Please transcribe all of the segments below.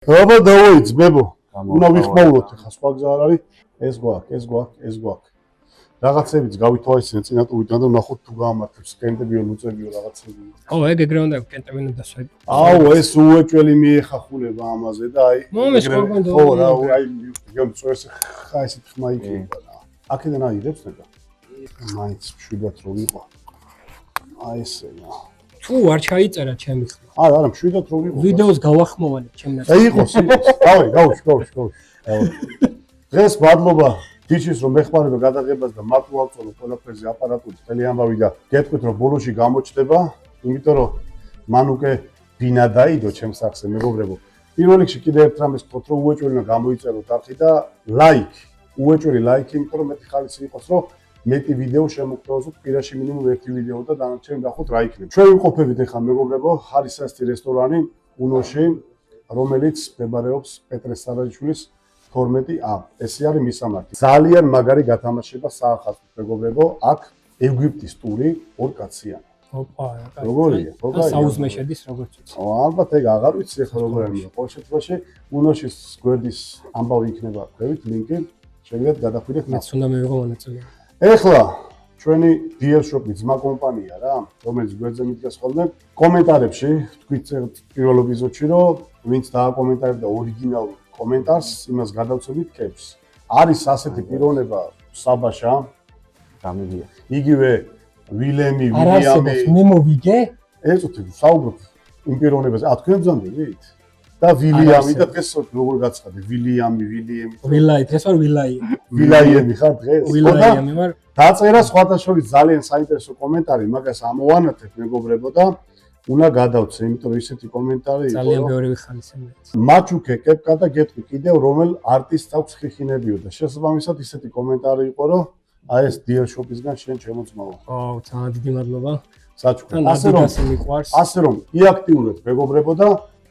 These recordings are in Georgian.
აბა დავოიძმებო. უნდა ვიხმაუროთ ხა სხვა გზა არ არის. ეს გვაქვს. რაღაცებიც გავითვალისწინეთ წინატურიდან და ვნახოთ თუ გაამართლებს კენტებიო ლუწებიო რაღაცები. ეგრე უნდა კენტები უნდა დასვეთ. ეს უეჭველი მიეხახულება ამაზე და აი ხო რა აი გემწვეს ხა ესეთ ხმა იქნება რა. აქედან აიღებს ნეტა. მაინც მშვიდად რო ვიყო. აი ესე რა. თუ არ ჩაიწერა ჩემი ხმა. არა, მშვიდად რო ვიყო. ვიდეოს გავახმოვანებ ჩემს. იყოს. გავი. დღეს მადლობა დიჩის რომ მეხმარება გადაღებას და მარტო ავწონო ყველაფერზე აპარატური მთელი ამბავი და გეტყვით რომ ბოლოში გამოჩნდება, იმიტომ რომ მან უკვე ბინა დაიდო ჩემს სახზე მეგობრებო. პირველ რიგში კიდევ ერთ რამეს ვთქვათ რომ უეჭველი უნდა გამოიწეროთ არხი და ლაიქი. უეჭველი ლაიქი, იმიტომ რომ მეტი ხალისი იყოს რომ მეტი ვიდეო შემოგთავაზოთ პირაში მინიმუმ ერთი ვიდეო და დანარჩენი ნახოთ რა იქნება. ჩვენ ვიმყოფებით ახლა მეგობრებო ხარისასტი რესტორანი უნოში, რომელიც მდებარეობს პეტრეს სარაჯიშვილის 12A. ესე არის მისამართი. ძალიან მაგარი გათამაშება საახალწლო მეგობრებო, აქ ეგვიპტის ტური ორ კაციანი. ოპა, როგორია? საუზმე შედის როგორც ვიცი. ალბათ ეგ აღარ ვიცი ახლა როგორ არის. ყოველ შემთხვევაში უნოშის გვერდის ამბავი იქნება ქვევით ლინკი, შეგიძლიათ გადახვიდეთ. მეც უნდა მივიღო მონაწილეობა. ეხლა ჩვენი DL Shop-ი ძმა კომპანია რა, რომელიც გვერდზე მიდგას ხოლმე. კომენტარებში თქვით პირველ ეპიზოდში რომ ვინც დააკომენტარებდა ორიგინალურ კომენტარს, იმას გადავწევით კეპს. არის ასეთი პიროვნება საბაშა, გამიგია. იგივე ვილემი, ვილიამი. მე მოვიგე? ეწუთი საუბრობ იმ პიროვნებაზე. თქვენ ბრძანდებით? და ვილიამი და დღეს როგორ გაცხადე? ვილიამი. ვილაი, დღეს ვარ ვილაი. ვილაიები ხარ დღეს? ვილაიები ვარ. დაწერა სხვათა შორის ძალიან საინტერესო კომენტარი, მაგას ამოვანათებ მეგობრებო და უნდა გადავცე, იმიტომ რომ ისეთი კომენტარი იყო. ძალიან ბევრი ხალისებია. მაჩუკე კეპკა და გეტყვი კიდევ რომელ არტისტს აქვს ხიხინებიო და შესაბამისად ისეთი კომენტარი იყო, რომ აი ეს DL Shop-ისგან შენ შემოწმავა. ძალიან დიდი მადლობა. საჩუქრ. ასე რომ იაქტიურეთ მეგობრებო და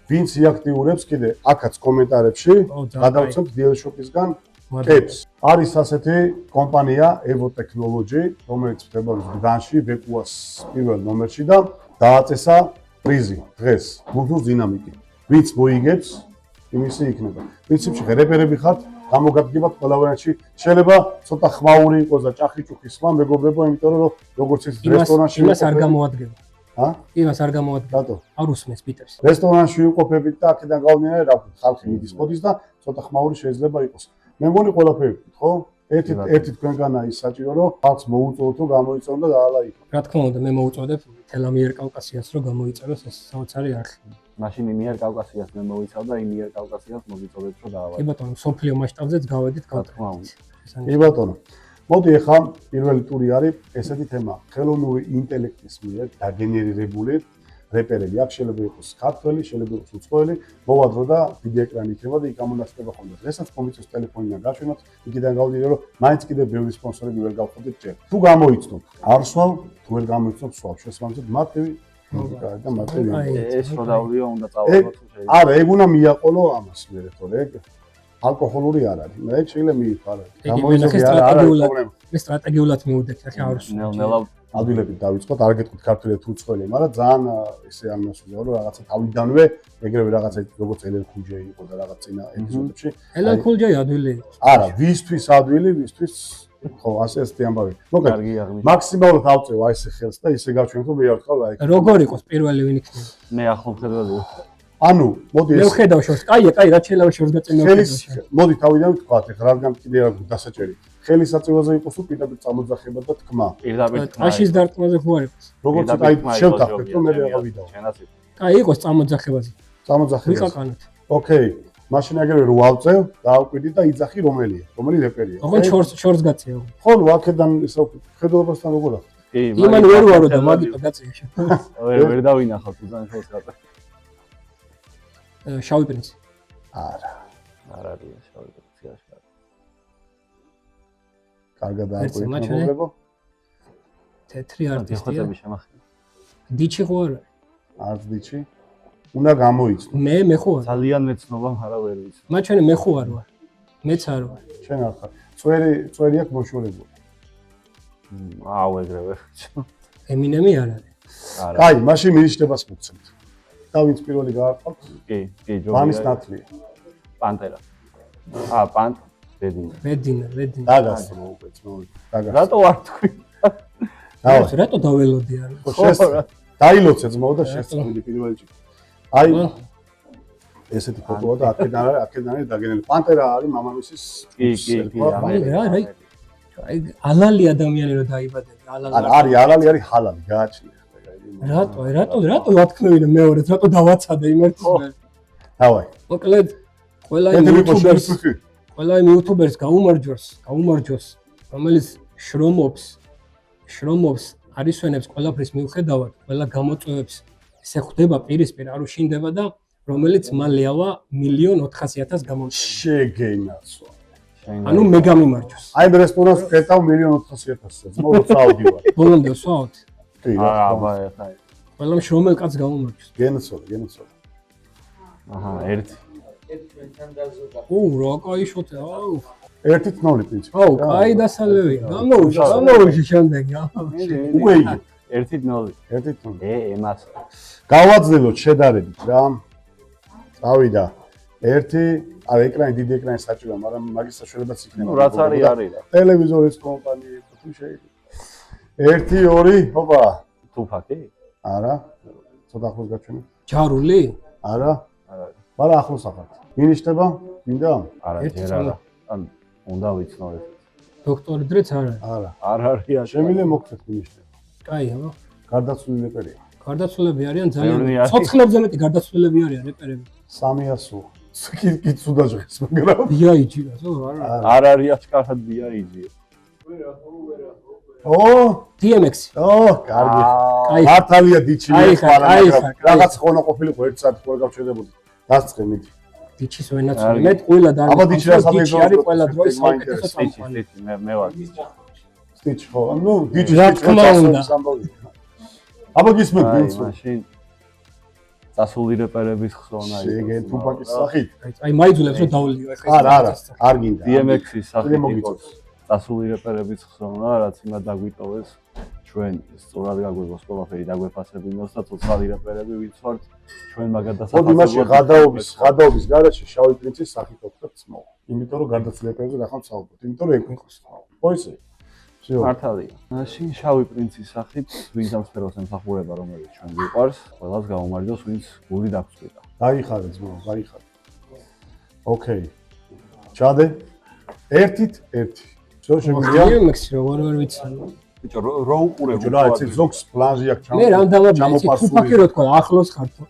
ვინც იაქტიურებს კიდე აქაც კომენტარებში გადავცემთ DL Shop-ისგან კეპს. არის ასეთი კომპანია Evo Technology, რომელიც მდებარეობს გდანში, ბეკუას პირველ ნომერში და დააწესა პრიზი დღეს გუნდოს დინამიკი. ვინც მოიგებს, იმისი იქნება. პრინციპში რეპერები ხართ, გამოგადგებათ ყველა ვარიანტში. შეიძლება ცოტა ხმაური იყოს და ჭახი-ჭუხის ხმა მეგობრებო, იმიტომ რომ როგორც ის რესტორანში იმას არ გამოადგება. იმას არ გამოადგება. რატო? არ უსმენს პიტერს. რესტორანში ვიყოფებით და აქედან გავლენია რა ვქოთ, ხალხი მიდის მოდის და ცოტა ხმაური შეიძლება იყოს. მე მგონი ყველაფერი ვქით, ხო? ერთი თქვენგანა ის საჭირო რომ ხალხს მოუწოდოთ რომ გამოიწონ და დაალაიქო. რა თქმა უნდა, მე მოუწოდებ მთელ ამიერ კავკასიას რომ გამოიწეროს ეს საოცარი არხი. მაშინ იმიერ კავკასიას მე მოვიცავ და იმიერ კავკასიას მოგიწოდეთ რომ დაალაიქო. კი ბატონო, სოფლიო მასშტაბზეც გავედით კავკასიაში. კი ბატონო. მოდი ახლა პირველი ტური არის ესეთი თემა. ხელოვნური ინტელექტის მიერ დაგენერირებული რეპერები. აქ შეიძლება იყოს ქართველი, შეიძლება იყოს უცხოელი, მოვადრო და დიდი ეკრანი იქნება და იქ გამონაცდება ხოლმე. დღესაც კომიტოს ტელეფონიდან გაჩვენოთ, იქიდან გავდივარ რომ მაინც კიდევ ბევრი სპონსორები ვერ გავხდით ჯერ. თუ გამოიცნობ, არ სვავ, თუ ვერ გამოიცნობ, სვავ. შესაბამისად მარტივი მუსიკა და მარტივი. ეს რო დავლიო უნდა წავაგოთ შეიძლება. არა, ეგ უნდა მიაყოლო ამას მერე თორე ეგ ალკოჰოლური არ არის. მე შეიძლება მიიფარა. გამოიცნობ არა პრობლემა. მე სტრატეგიულად მივდექ ახლა არ ვსვამ. ნელა ადვილებით დავიწყოთ, არ გეტყვით ქართული თუ უცხოელი, მაგრამ ძალიან ესე არ მოსულია რომ რაღაცა თავიდანვე ეგრევე რაღაცა როგორც ელენ ქულჯეი იყო და რაღაც წინა ეპიზოდებში. ელენ ქულჯეი ადვილი. არა, ვისთვის ადვილი, ვისთვის ხო, ასე ესეთი ამბავი. მოკლედ, მაქსიმალურად ავწევ აი ესე ხელს და ისე გავჩვენოთ რომ მე არ ვთქვა აი. როგორ იყოს პირველი ვინ იქნება? მე ახლო მხედველია. ანუ, მოდი მე ვხედავ შორს. კაია, რა შეიძლება შორს გაწენა. მოდი თავიდან ვთქვათ, ეხლა რადგან კიდე რა დასაჭერი. ხელის აწევაზე იყოს თუ პირდაპირ წამოძახება და თქმა. პირდაპირ ტაშის დარტყმაზე ხო არ იყოს. როგორც აი შევთანხმდით რომ მე ვიღავიდაო. აი იყოს წამოძახებაზე. წამოძახებაზე. ვიყაყანოთ. ოკეი. მაშინ აგერვე რო ავწევ, დაავკვიდი და იძახი რომელია, რომელი რეპერია. ოღონდ შორს გაწეო. ხო, აქედან ისე ხედავებასთან როგორ ახლა. კი, იმან ვერ ვარო და მაგიტო გაწეო. ვერ დავინახავ უზან შორს გაწე. შავი პრინცი. არა. არ არის შავი პრინცი არ. კარგად დააკვირდით. თეთრი არტისტია. დიჩი ხო არა? არც დიჩი. უნდა გამოიცნო. მე ხო არ. ძალიან მეცნობა, არა ვერ ვიცი. მაჩვენე მე ხო არ ვარ. მეც არ ვარ. შენ არ ხარ. წვერი აქვს მოშორებული. აუ ეგრევე. ემინემი არ არის. კაი, მაშინ მინიშნებას მოგცემთ. და ვინც პირველი გაარტყავთ? კი, ვანის ჯობია. ნათლია. პანტერა. ბედინა. ბედინა. დაგასწრო უკვე ძმაო. დაგასწრო. რატო არ თქვი? რატო დაველოდი არ? დაილოცე ძმაო და შეწყვეტი პირველი ჭიქი. აი ესეთი ფოტოა და აქედან არის დაგენილი. პანტერა არის მამამისის. კი. აი ალალი ადამიანი რო დაიბადება, არის არის ჰალალი გააჩნია. რატო ვათქმევინე მეორედ, რატო დავაცადე იმ ერთს? დავაი. მოკლედ ყველა იმ იუთუბერს გაუმარჯოს, რომელიც შრომობს, არისვენებს ყველაფრის მიუხედავად, ყველა გამოწვევებს ესე ხვდება პირისპირ არ უშინდება და რომელიც მალეავა 1.400.000 გამომწვევს. შეგენაცო. ანუ მე გამიმარჯოს. აი რესტორანს ვკეტავ 1.400.000-ზე. მოდი წავდივარ. ბოლომდე ვსვავთ. კი, აბა, ყველა შრომელ კაცს გამომარჯოს. გენაცო. აჰა, ერთი. რა კაი შოთე, აუ. 1-0 პრინციპი. აუ, კაი დასალევია. გამოვიში შემდეგი. უკვე იგი. 1-0. 1-0. ემას. გავაძლევოთ შედარებით რა. წავიდა 1 არა ეკრანი დიდი ეკრანი საჭიროა, მაგრამ მაგის საშუალებაც იქნება. ნუ რაც არის რა. ტელევიზორის კომპანიები თუ შეიძლება. 1-2, ოპა. თუფაკი? არა. ცოტა ახლოს გაჩვენე. ჯარული? არა. მაგრამ ახლოს ახართ. მინიშნება? მინდა? არა, ჯერ არა. ან უნდა ვიცნო ეს. დოქტორი დრეც არა. არა. არ არის. შემიძლია მოგწეთ მინიშნება. კაი, აბა. გარდაცვლილი რეპერია. გარდაცვლილები არიან ძალიან. ცოცხლებზე მეტი გარდაცვლილები არიან რეპერები. 300. კი ცუდაჟღეს, მაგრამ ბიაიჯი რა, არა. არ არის აშკარად ბიაიჯი. DMX. კარგი. კაი. მართალია დიჩი მაგრამ რაღაც ხონა ყოფილიყო 1 საათი ხოლმე გავჩერდებოდი. დასწრე მიდი. დიჩის ვენაცვლი. მე ყველა და აბა დიჩი რა დიჩი არის ყველა დროის საუკეთესო წამყვანი. მე ვარ. სტიჩ ხო, ნუ დიჩი რა თქმა უნდა. აბა გისმენთ ვინც მაშინ დასული რეპერების ხსოვნა ის. შეგენ თუპაკის სახით. აი მაიძულებს რომ დავლიო ეხლა. არა, არ გინდა. DMX-ის სახით იყოს დასული რეპერების ხსოვნა, რაც იმად დაგვიტოვეს ჩვენ სწორად გაგვიგოს ყველაფერი დაგვეფასებინოს და თუცალი რეპერები ვინც ვართ ჩვენ მაგად მოდი იმაში ღადაობის გარეშე შავი პრინცის სახით ვქოთ ძმო. იმიტომ რომ გარდაცვლილებებზე ნახავთ საუბრობთ. იმიტომ რომ ეგ იყოს. ხო ისე. მართალია. მაშინ შავი პრინცის სახით ვინც ამ სფეროს ემსახურება რომელიც ჩვენ გვიყვარს, ყველას გაუმარჯოს ვინც გული დაგწყვიტა. დაიხარე ძმო, დაიხარე. ოკეი. ჩადე. 1-1. შო შემიძლია? DMX როგორ ვერ ვიცი. ბიჭო, რო უყურებ რა იცი ზოგს პლანჟი აქვს მე რამ დამაბიჭი თუფაკი რო თქვა ახლოს ხართო.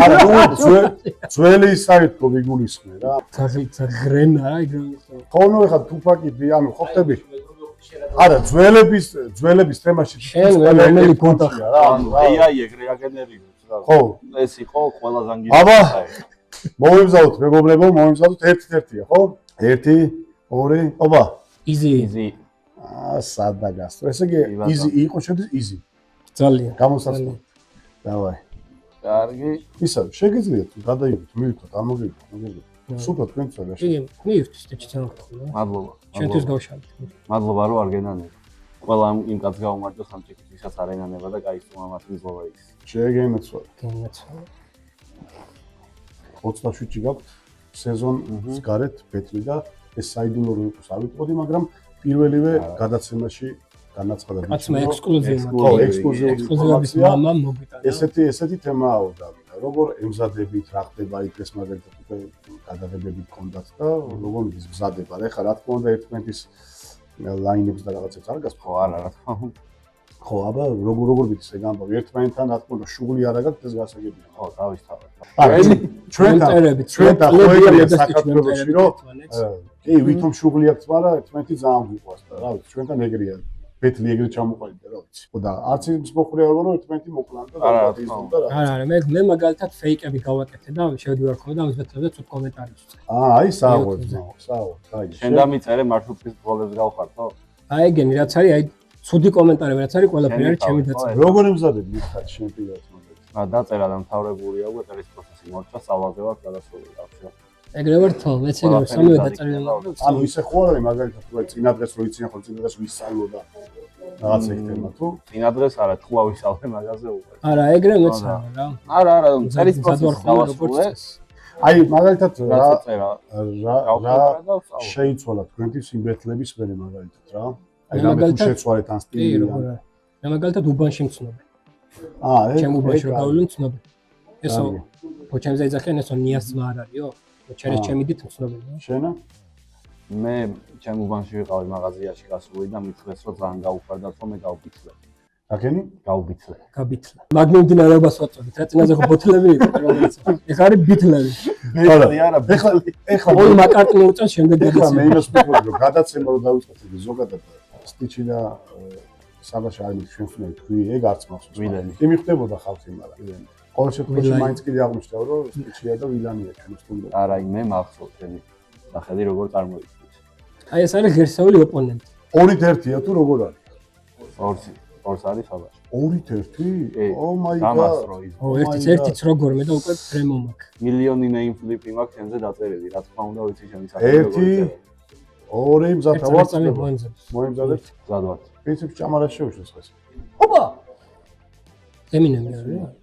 არა, ძველი ის არის თქო ვიგულისხმე რა. ძაღრენა რა იგივე. ხოლმე ხა თუფაკი ანუ ხო ხტები? არა, ძველების თემაში რომელი კონტაქტია რა. AI ეგრეაგენერი ხო. ეს იყო ყველა ზანგი. აბა მოვიმზადოთ მეგობრებო, მოვიმზადოთ 1-1-ია, ხო? 1-2, ოპა. იზი. სადა გასწრო. ესე იგი იზი იყო შედის იზი. ძალიან. გამოსასწორ. დავაი. კარგი. ისა შეგიძლიათ გადაიგოთ, მივიქოთ, ამოგიგოთ. სუპერ თქვენც რა. იგი მივირთ სტიჩი თანხმობა. მადლობა. ჩვენთვის გავშალეთ. მადლობა რომ არ გენანებ. ყველა იმ კაც გაუმარჯოს ამ ჭიქით, ვისაც არ ენანება და გაიწვია მას მიზლობა ის. შეგენაცვალე. გენაცვალე. 27-ში გაქვთ სეზონის გარეთ ბეთლი და ეს საიდუმლო რო იყოს არ ვიტყოდი, მაგრამ პირველივე გადაცემაში განაცხადა კაცმა ექსკლუზიურად. ხო, ექსკლუზიურობის მამა მოგვიტანა. ესეთი თემაა და როგორ ემზადებით, რა ხდება იქ ეს მაგალითად უკვე გადაღებები გქონდათ და როგორ მზადება. ეხლა რა თქმა უნდა ერთმანეთის ლაინებს და რაღაცებს არ გასწო. ხო, არა, რა თქმა უნდა. ხო, აბა როგორ ვიცი ეგ ამბავი ერთმანეთთან რა თქმა უნდა შუღლი არა გაქვს ეს გასაგებია. ხო, თავისთავად. არა, ჩვენთან ხო ეგრეა საქართველოში რომ კი, ვითომ შუღლი აქვს, მაგრამ ერთმანეთი ძალიან გვიყვარს და რა ვიცი, ჩვენთან ეგრეა. ბეთლი ეგრე ჩამოყალიბდა რა ვიცი. ხო და არც ის მოხურეა რომ ერთმანეთი მოკლან და დაიწყო და რა. არა, მე მაგალითად ფეიკები გავაკეთე და შევდივარ ხოლმე და ამის ბეთლებზე ცუდ კომენტარებს ვწერ. აი, საუბრობ, აი. შენ დამიწერე მარშრუტის ბოლოს გავხარ, ხო? აი ეგენი რაც არის, აი ცუდი კომენტარები რაც არის, ყველაფერი არის ჩემი დაწერა. როგორ ემზადები მითხარ შენ პირადად მაგალითად? დაწერა დამთავრებულია უკვე წერის პროცესი მოხდა, სავალზე ვარ გადასული ახლა. ეგრე ვარ თო, მეც ეგრე სამივე დაწერილი. ანუ ისე ხო არის მაგალითად თუ წინა დღეს რო იციან ხო წინა დღეს ვისწავლო და რაღაც ექთემა თუ წინა დღეს არა, თქვა ვისალე მაგაზე უკვე. არა, ეგრე მეცამა რა. არა, წერის პროცესი გავასრულე. აი, მაგალითად რა წერა? რა შეიცვალა თქვენი სიმბეთლების მერე მაგალითად რა. აი, რამე თუ შეცვალეთ ან სტილი რა. მე მაგალითად უბანში მცნობი. ეს ჩემ უბანში რო გავივლი მცნობი. ესო ოჩემზე იძახიან ესო ნიას ძმა არ არისო? ჩემი დით მცნობი. შენა? მე ჩემ უბანში ვიყავი მაღაზიაში გასული და მithles რომ ძალიან გაუფარდათ რომ მე გავბიცლე. რაკენი? გავბიცლე. გაბითლა. მაგმემდინარეობას ვაწოდით, რა წინაზე ხო ბოთლები იყო, რომელიც. ეხლა არის ბითლები. არა, ეხლა ოი მაკარტნი უწევს შემდეგ ეხლა გადაცემა. მე იმას ვფიქრობ რომ გადაცემა რო დავიწყოთ ზოგადად სტიჩი და საბაში არის ჩვენ ვთქვი თქვი ეგ არც მახსოვს. ვილანი. იმი ხდებოდა ხალხი მაგრამ. ყოველ შემთხვევაში მაინც კიდე აღმოჩნდა რომ სტიჩია და ვილანია ჩვენ სტუმრები. არა, მე მახსოვს ჩემი. ნახედი როგორ წარმოიქმნის. აი ეს არის ღირსეული ოპონენტი. 2-1-ია თუ როგორ არის? ორს არის საბაში. 2-1? Oh my god. გამასრო ის. ერთიც როგორმე და უკვე ფრემო მაქვს. მილიონი name flip-ი მაქვს ჩემზე დაწერილი, რა თქმა უნდა ვიცი ჩემი სახელი. 1 2 მზათა ვარ. მოიმზადეთ. მზად ვარ. პრინციპში ჭამარას შეუშლის ხეს. ოპა. ემინემი არის.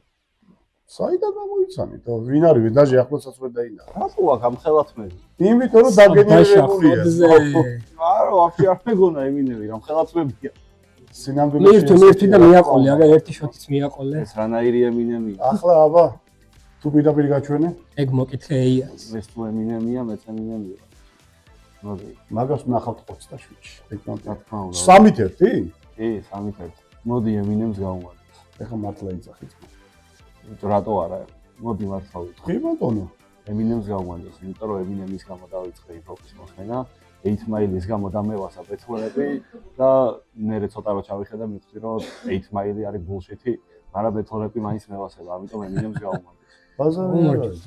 საიდან გამოიცანი და ვინ არის ვიდაჟი ახლოსაც ვერ დაინახა. რატო აქ ამ ხელათმები? იმიტომ რომ დაგენერებულია. არა, ვაფშე არ მეგონა ემინემი, რამ ხელათმებია. სინამდვილეში მირთვი და მიაყოლე, აგერ ერთი შოთიც მიაყოლე. ეს რანაირი ემინემია? ახლა აბა თუ პირდაპირ გაჩვენე? ეგ მოკითხე ეიას. ეს თუ ემინემია, მეც ემინემია. მოდი. მაგას ვნახავთ 27-ში. რა თქმა უნდა. 3-1? კი, 3-1. მოდი ემინემს გავუმატოთ. ეხლა მართლა იცახით. რატო არა? მოდი მართლა ვიტყვი. კი ბატონო. ემინემს გავუმატოთ, იმიტომ რომ ემინემის გამო დავიწყე ჰიპ-ჰოპის მოსმენა. 8 Mile-ის გამო დამევასა ბეთლები და მე ცოტა რო ჩავიხედა მივხვდი რომ 8 Mile არის ბულშიტი, მაგრამ ბეთლები მაინც მევასება, ამიტომ ემინემს გავუმატე. ბაზარი არის.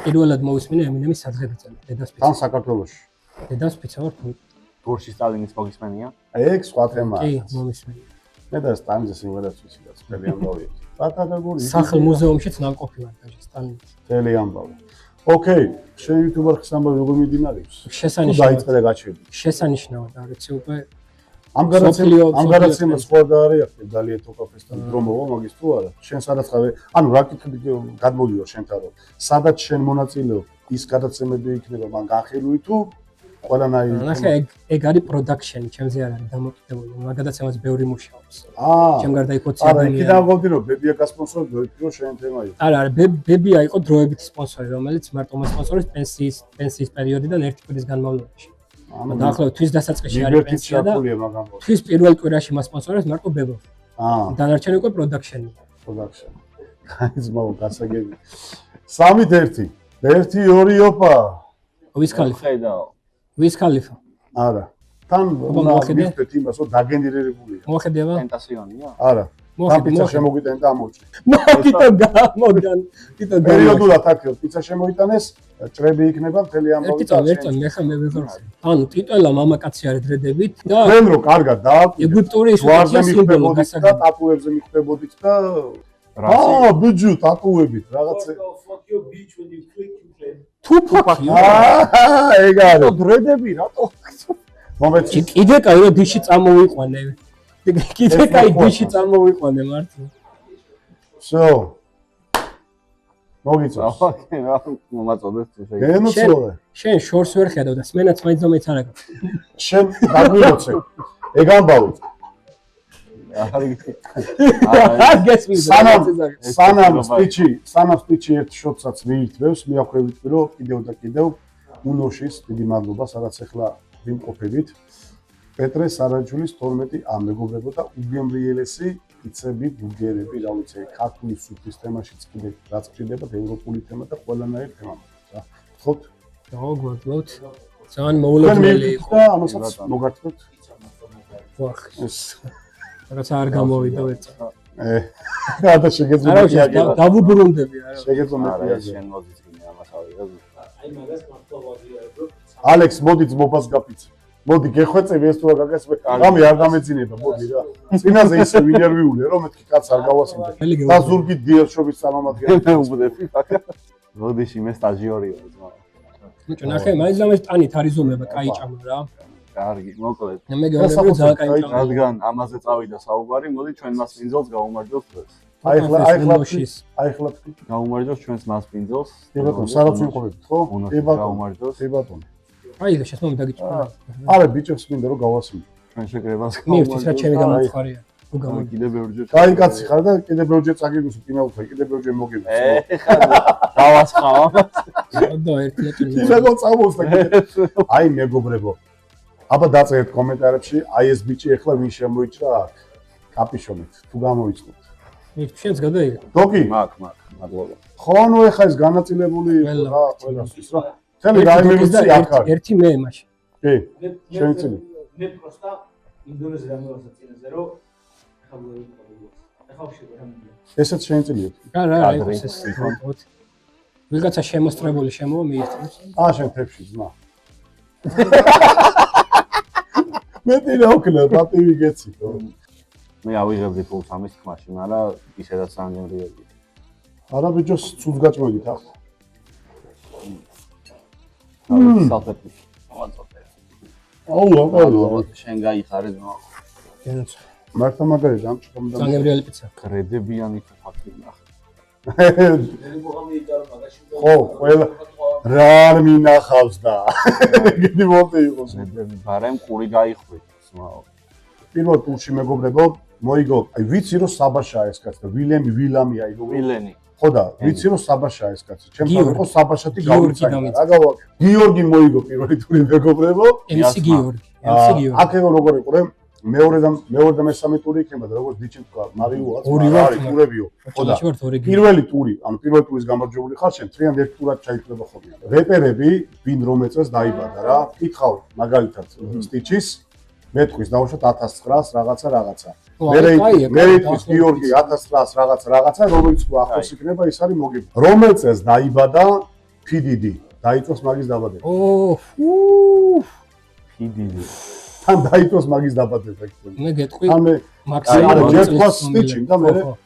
პირველად მოვისმინე ემინემის სადღეგრძელო დედასპიცა. თან საქართველოში. დედასპიცა ვარ თუ გორში სტალინის მოგისმენია? ეგ სხვა თემაა. კი, მომისმენე. მე და სტალინის სიმღერას ვიცი და წელი ამბავი. პატაგონი. სახელ მუზეუმშიც ნამყოფი ვარ და სტალინის. წელი ამბავი. ოკეი, შენ YouTube-არ ხსამბავი როგორ მიმდინარეობს? შესანიშნავად. დაიწყე და გაჩერდი. შესანიშნავად არის უკვე ამ გადაცემას სხვა და არის ახლა ძალიან თოკაფესთან დრო მოვა მაგის თუ არა? შენ სადაც ხარ? ანუ რა კითხები გადმოდიო შენთან რომ სადაც შენ მონაწილეობ, ის გადაცემები იქნება მან განხილული თუ ყველანაირი? ნახე, ეგ არის production, ჩემზე არ არის დამოკიდებული. მაგ გადაცემას ბევრი მუშაობს. ჩემ გარდა იქ 20 არა, იქ დავღავდი რომ ბებია გასპონსორებს ვეფიქრო შენ თემა იყო. არა, ბებია იყო დროებითი სპონსორი, რომელიც მარტო მოსპონსორებს პენსიის პერიოდიდან ერთი კვირის განმავლობაში. დაახლოებით თვის დასაწყისში არის პენსია და თვის პირველ კვირაში მასპონსორებს მარტო ბებო. დანარჩენი უკვე production-ია. Production. გაიზმაო გასაგები. 3-1. 1-2 ოპა. ვის ხალიფა? ხედავ. ვის ხალიფა? არა. თან მოვხედეთ იმას, რომ დაგენერირებულია. მოხედება? ტენტასიონია? არა. თან პიცა შემოგვიტანე და ამოვჭრე. მოკიტო გამოდან. კიტო პერიოდულად აქ პიცა შემოიტანეს, ჭრები იქნება მთელი ამბავი. ერთი მე ხა მე ვეღარ. ანუ ტიტულა მამაკაცი არის დრედებით და ჩვენ რო კარგად დააკვირდით. ეგვიპტური ისტორია სიმბოლო და ტატუებზე მიხვდებოდით და ბიჯუ ტატუებით რაღაც თუფაკი. ეგ არის. დრედები რატო? მომეცი. კიდე კაი რომ დიში წამოვიყვანე. კიდე კაი დიში წამოვიყვანე მართლა. всё. მოგიწევს. ოკეი, რა მომაწოდეს თუ შეიძლება. გენოცვალე. შენ შორს ვერ ხედავ და სმენაც მაინც და მეც არ აქვს. შენ დაგვიროცე. ეგ ამბავი. სანამ სპიჩი ერთ შოტსაც მიირთმევს, მიახვევით რომ კიდევ და კიდევ უნოშის დიდი მადლობა, სადაც ახლა ვიმყოფებით. პეტრე სარაჯულის 12 ამეგობრებო და უგემრიელესი იცები ბურგერები, რა ვიცი, ქართული სუფრის თემაშიც კიდე რაც გჭირდებათ, ევროპული თემა და ყველანაირი თემა მოხდა რა. ხოთ? მოგმოკლოთ. ძალიან მოულოდნელი იყო. და ამასაც მოგართვეთ. ვახ. რაღაც არ გამოვიდა ვეწა. და შეგეძლო მეპიაგე. დავუბრუნდები არა. შეგეძლო მეპიაგე. შენ მოგიწინე ამას ავიღებ. აი მაგას მართლა ვაღიარებ. ალექს მოდი ძმობას გაფიცე. მოდი გეხვეწები ეს თუ რა გაგასმე. რამე არ გამეძინება, მოდი რა. წინაზე ისე ვინერვიულია რომ მეთქი კაც არ გავასინდე. და ზურგი დიელშობის სამამადგენელი. მე უბრუნდები. მოდიში მე სტაჟიორი ვარ ძმა. ბიჭო, ნახე, მაინც ამას ტანით არიზომება, კაი ჭამა რა. კარგი, მოკლედ. მე მეგობრებო ძალიან კაი მჭამელი. რადგან ამაზე წავიდა საუბარი, მოდი ჩვენ მასპინძელს გავუმარჯოს დღეს. აი ხლა გაუმარჯოს ჩვენს მასპინძელს. კი ბატონო, სადაც ვიყავით, ხო? კი ბატონო. კი ბატონო. აი და შესაძლოა დაგიჭირა. არა, ბიჭებს მინდა რომ გავასწინო. ჩვენ შეკრებას მივთის რა ჩემი გამოცხარია. თუ გამო კიდე ბევრჯერ. კაი კაცი ხარ და კიდე ბევრჯერ წაგიგოს კინოთი, კიდე ბევრჯერ მოგიგოს. ეხლა დავასხავ. და ერთი ეჭვი. ისეგო წამოს და აი მეგობრებო. აბა დაწერეთ კომენტარებში, აი ეს ბიჭი ეხლა ვინ შემოიჭრა აქ? კაპიშონით, თუ გამოიწყოთ. შენს გადაიგე. დოკი, მაგ, მადლობა. ხო ნუ ეხა ეს განაწილებული რა ყველასთვის რა. თემი რაიმე ვიცი აქ არის. ერთი მე მაშინ. კი, შენი წილი. მე პროსტა ინდონეზია გამოვასა წინაზე რომ ეხლა ვშევ რა მინდა. ესეც შენი წილია. რა იყოს ეს. ვიღაცა შემოსტრებული შემოვა მიიღწევს. შენ თებში ძმა. მე დინა უკლა პატივი გეცი ხო? მე ავიღებდი ფულს ამის თქმაში, მაგრამ ისედაც სანგემრიელია. არა ბიჭო, ცუდ გაჭმოდით ახლა. სალფეტი. აუ, შენ გაიხარე ძმა. შენც მართა მაგარი ამჭყომდა. სანგემრიელი პიცა. კრედებიანი ფაქტი ნახე. ხო, ყველა რა არ მინახავს და გიდი მოტი იყოს. ბარემ ყური გაიხვით, ძმაო. პირველ ტურში მეგობრებო, მოიგო, აი ვიცი რომ საბაშაა ეს კაცი და ვილამი აი რომ ვილენი. ხო და ვიცი რომ საბაშაა ეს კაცი. ჩემთან იყო საბაშათი გიორგი გავიცანა. რა გავაკეთე? გიორგი მოიგო პირველი ტური მეგობრებო. MC გიორგი. აქ ეგ როგორ იყო? მეორე და მესამე ტური იქნება და როგორც დიჩი თქვა, მარიოაც არის ტურებიო. ხო და პირველი ტური, ანუ პირველი ტურის გამარჯვებული ხარ შენ, თრიან ერთ ტურად ჩაიკლება ხოლმე. რეპერები, ვინ რომელ წელს დაიბადა რა, კითხავ მაგალითად სტიჩის მეტყვის დავუშვათ 1900 რაღაცა. მე იტყვის გიორგი 1900 რაღაცა, რომელიც ახლოს იქნება, ის არის მოგები. რომელ წელს დაიბადა PDD, დაიწყოს მაგის დაბადება. PDD. თან დაიწყოს მაგის დაბადება. მე გეტყვი მაქსიმალურად ჯერ თქვა სტიჩი და მე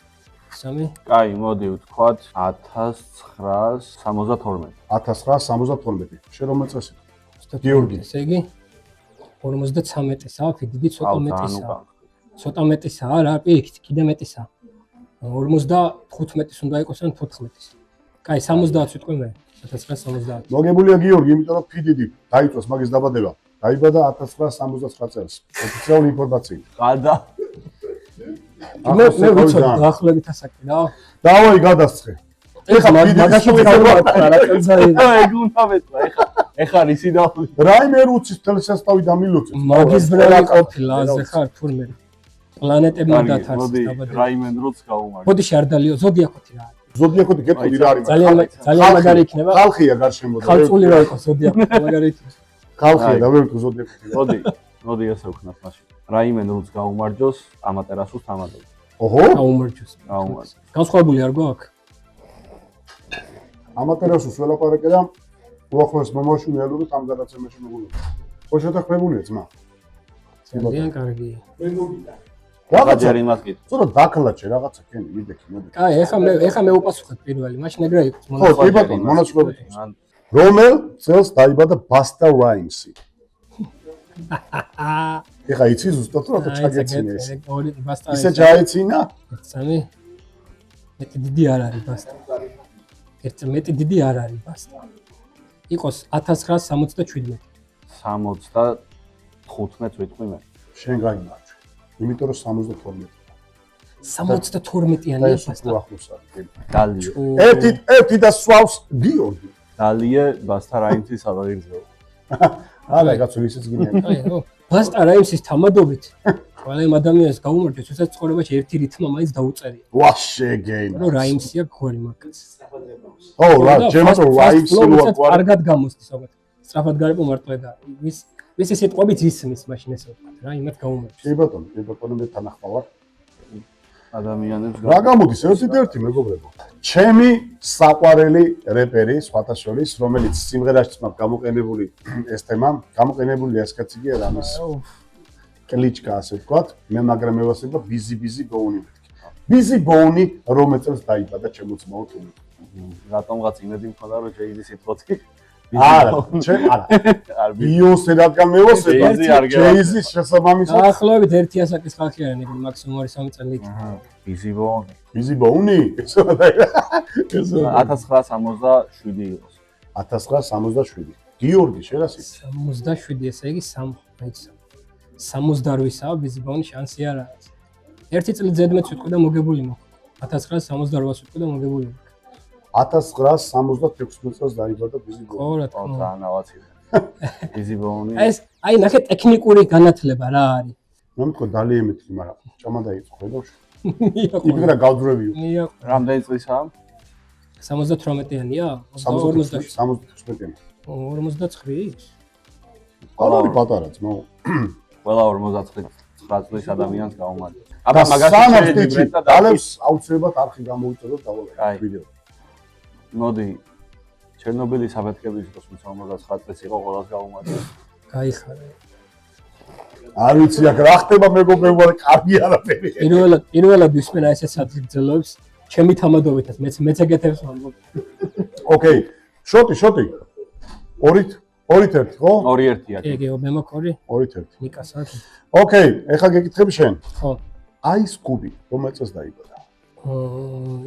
სამი. კაი, მოდი ვთქვათ 1972. 1972. შენ რომელ წელს იყო? გიორგი. ესე იგი 53-ისა, PDD ცოტა მეტისა. ცოტა მეტისა რა, პირიქით, კიდე მეტისა. 55-ის უნდა იყოს ან 14-ის. კაი, 70-ს ვიტყვი მე. 1970. მოგებულია გიორგი, იმიტომ რომ PDD დაიწყოს მაგის დაბადება. დაიბადა 1979 წელს. ოფიციალური ინფორმაცია. გადა. მე ვიცი, დაახლოებით ასაკი რა. დავაი გადასწრე. ეხლა მაგაში ვიყავ რა წელს დაიბადა. ეგ უნდა მეტყვა, ეხლა ისი დავი. რაიმე რუცის თელესასტავი დამილოცე. მაგის ბრელი ყოფილა, აზე ხარ თურმე. პლანეტებმა დათარს დაბადება. რაიმენ როც გაუმარჯვა. ბოდი შარდალიო, ზოდიაკოთი რა. ზოდიაკოთი გეტყვი რა არის? ძალიან მაგარი იქნება. ხალხია გარშემო და ხალწული რა იყოს ზოდიაკოთი, მაგარი იქნება. ხალხია და ვერ თუ ზოდიაკოთი. მოდი ესე ვქნათ მაშინ. რაიმენ როც გაუმარჯოს, ამატერასუს თამადობს. ოჰო? გაუმარჯოს. განსხვავებული არ გვაქვს? ამატერასუს ველაპარაკე და უახლოეს მომაშვიდე ალბათ ამ გადაცემაში მოგულობა. ხო შეთანხმებულია ძმა? ძალიან კარგი. მე მოგიდა. რაღაცა იმას გით. ცოტა დაკლაჩე რაღაცა კენი მიდექი მოდი. კაი, ეხა მე უპასუხებ პირველი, მაშინ ეგრე იყოს ხო, კი ბატონო, მონაცვლეობით. რომელ წელს დაიბადა ბასტა რაიმსი? ეხა იცი ზუსტად რა ჩაგეცინა ეს. ისე ჩაეცინა? სამი. მეტი დიდი არ არის ბასტა. მეტი დიდი არ არის ბასტა. იყოს 1977. 75 ვიტყვი მე. შენ გაიმარჯვე. იმიტომ რომ 72. 72-იანი ბასტა. დალია. ერთი და სვავს გიორგი. დალია ბასტა რაიმსის აღირძევა. არა, კაცო ისიც გინდა. აი, ხო. ბასტა რაიმსის თამადობით ყველა იმ ადამიანს გაუმარჯვეს, ვისაც ცხოვრებაში ერთი რითმა მაინც დაუწერია. ვაშე გეინა. რომ რაიმსია გვარი მაგას. ო, რა, ჩემო რაიმსი ვაკვარი. კარგად გამოსდის, ალბათ. სწრაფად გარიყო მარტო ეგა. ვის ეს სიტყვებით ისმის მაშინ ესე ვთქვა რა, იმათ გაუმარჯვეს. კი ბატონო, მე თანახმავარ. ადამიანებს რა გამოდის ერთი მეგობრებო. ჩემი საყვარელი რეპერი სხვათა შორის, რომელიც სიმღერაშიც მაქვს გამოყენებული ეს თემა, გამოყენებული ეს კაცი კი არა ამის კლიჩკა ასე ვთქვათ, მე მაგრამ მევასება ბიზი ბოუნი მეთქი. ბიზი ბოუნი რომელ წელს დაიბადა ჩემო ძმაო თუნი. რატომღაც იმედი მქონდა რომ შეიძლება სიტყვათი არა, ჩემ არა. ბიოსე რადგან მევასე, ჯეიზის შესაბამისად. დაახლოებით 1 ასაკის ხალხი არიან, ეგრე მაქსიმუმ 2-3 წელი იქ. ბიზიბონი. ბიზიბონი? ესა 1967 იყოს. 1967. გიორგი, შენასი? 67, ესე იგი 68-ისა ბიზიბონი შანსი არ არის. 1 წელი ზედმეტ ვიტყვი და მოგებული მოხდა. 1968-ს ვიტყვი და მოგებული მოხდა. 1976 წელს დაიბადა ბიზიბონი. ხო, რა თქმა უნდა. ანავაცი. ბიზიბონი. აი ნახე ტექნიკური განათლება რა არის. მე მეთქვა დალიემეთი, მაგრამ ჭამა დაიწყო ხედავში. იმდრა გავძრევიო. რამდენი წლისაა? 78-იანია? 59-იანი. 49? არა, პატარა ძმო. ყველა 49 წლის ადამიანს გაუმარჯოს. აბა მაგაში დალევს აუცილებლად არხი გამოიწოდოთ დავალე ვიდეო. მოდი ჩერნობილის საფეთქების დროს 59 წლის იყო ყველას გაუმარჯოს. გაიხარე. არ ვიცი აქ რა ხდება მეგობრებო, კარგი არაფერი. პირველად ვისმენა ესეც ადგილებს, ჩემი თამადობითაც მეც ეგეთებს ვამბობ. ოკეი. შოტი. 2-1, ხო? 2-1-ია. ეგეო, მე მაქორი. 2-1. ნიკასაც. ოკეი, ეხლა გეკითხები შენ. ხო. აის კუბი რომელ წელს დაიბადა?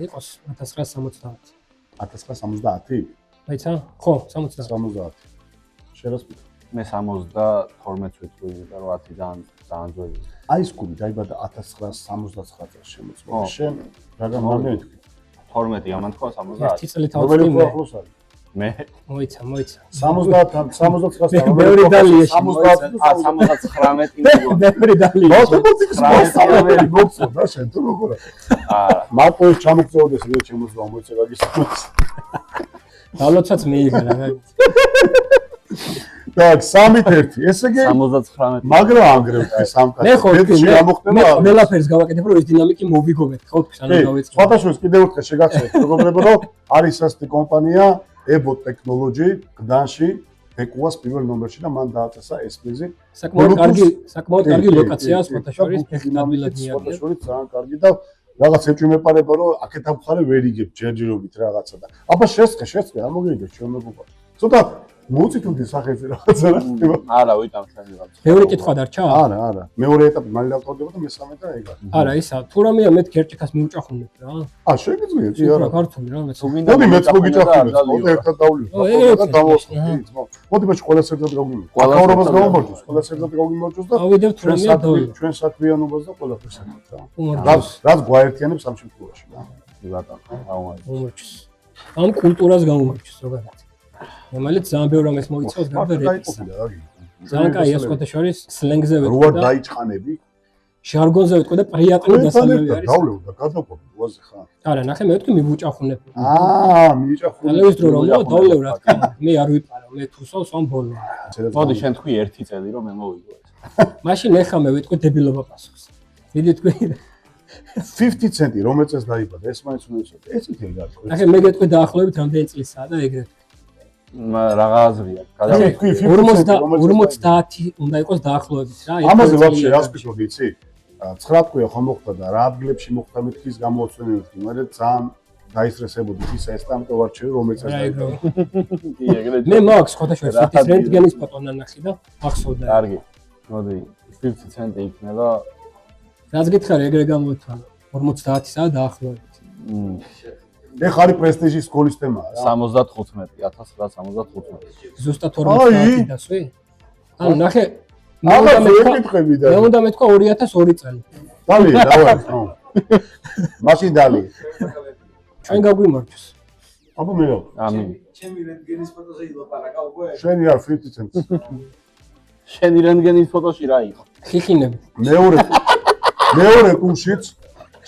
იყოს 1970. 1970? აიცა? ხო, 70. 70. შენ რას ვიტყვი? მე 72-ს ვიტყვი, იმიტომ რომ 10-დან ძალიან ძველი. აის კუბი დაიბადა 1979 წელს შემოწმება. შენ რა გამომეთქვი? 12 ამან თქვა 70. 1 წელი რომელი თავი ახლოს არის? მე მოიცა. 79-ს მეორე დალია. 79 მეორე დალია. მოგწოდა შენ თუ როგორ? არა. მარტო ეს ჩამოგწოდეს რა შემოწვა მოიცა გაგისწრებს. დალოცაც მიიღა რა. так 3-1 ესე იგი 79 მაგრამ ანგრევთ სამკაცი მე ხო გამოხდება მე ლაფერს გავაკეთებ რომ ეს დინამიკი მოვიგოვეთ ხო თქვენ ანუ დავიწყო სხვადასხვა კიდევ ერთხელ შეგაცეთ მეგობრებო რომ არის ასეთი კომპანია ebo technology გდანში ეკუას პირველ ნომერში და მან დააწესა ეს პრიზი საკმაოდ კარგი ლოკაციაა სპოტაშორის ტექნოლოგიად სპოტაშორის ძალიან კარგი და რაღაც ეჭვი მეპარება რომ აქეთ ამხარე ვერ იგებ ჯერჯერობით რაღაცა და აბა შესწე რა მოგიგებ ჩვენ მეგობრებო ცოტა მოციქულდი სახეზე რაღაცა რა ხდება? არა, ვიტანხები რა. მეორე კითხვა დარჩა? არა. მეორე ეტაპი მალე დავტოვდება და მესამე და ეგა. არა, ისა, თუ რამეა მე გერჭიქას მიუჭახუნებ რა. შეგიძლია, კი არა. ქართული რა მეც. მოდი მეც მოგიჭახუნებ, მოდი ერთად დავლიო. და დავასწრებით, ძმო. მოდი ბაშ ყველას ერთად გავიმარჯვოთ. აკაურობას გავიმარჯვოთ, ყველას ერთად გავიმარჯვოთ და ავიდებ თუ რამეა დავლიო. ჩვენ საქმიანობას და ყველაფერს რა. რაც გვაერთიანებს ამ შემთხვევაში რა. ბატონო, გაუმარჯოს. ამ კულტურას გაუმარჯოს ზოგადად. რომელიც ძალიან ბევრ რამეს მოიცავს გარდა რეპის. ძალიან კაია სკოტაშორის სლენგზე ვეთქვი და როარ დაიჭყანები? ჟარგონზე ვეთქვი და პრიატული დასალევი არის. დავლევ და გადავყობ უაზე ხარ. არა, ნახე მე ვეთქვი მივუჭახუნებ. მივუჭახუნებ. ალევის დრო რომ დავლევ რა თქმა უნდა. მე არ ვიპარო, მე თუსავ სამ ბოლო. მოდი შენ თქვი 1 წელი რომ მე მოვიგო ეს. მაშინ ეხა მე ვეთქვი დებილობა პასუხს. დიდი თქვი 50 ცენტი რომელ წელს დაიბადა? ეს მაინც უნდა იცოდე. ეს წელი არის. ნახე მე გეტყვი დაახლოებით რამდენი წლისაა და ეგრეთ. რაღა აზრია. გადავიქი 50 უნდა იყოს დაახლოებით რა. ამაზე ვაფშე რას ვფიქრობ იცი? 9 თქويا ხომ მოხდა და რა ადგილებში მოხდა მეთქის გამოუცემი ვთქი, მაგრამ ძალიან დაისტრესებოდი ის ესტამტო ვარჩევი რომელიც ეს დაიბადა. კი ეგრეთ. მე მაქვს ხოთაშორის ის რენტგენის ფოტო ნანახი და ახსოვდა. კარგი. მოდი 50 ცენტი იქნება. რაც გითხარი ეგრე გამოთვალა 50-ისა დაახლოებით. ეხლა არის პრესტიჟის სკოლის თემაა რა. 75 1975. ზუსტად 50 დასვი? ანუ ნახე მე უნდა მეთქვა 2002 წელი. დალი, დავარ, ხო. მაშინ დალი. ჩვენ გაგვიმარჯოს. აბა მე რა. ამინ. ჩემი რენტგენის ფოტოზე ილაპარაკა უკვე. შენი არ 50 ცენტს. შენი რენტგენის ფოტოში რა იყო? ხიხინები. მეორე კურსიც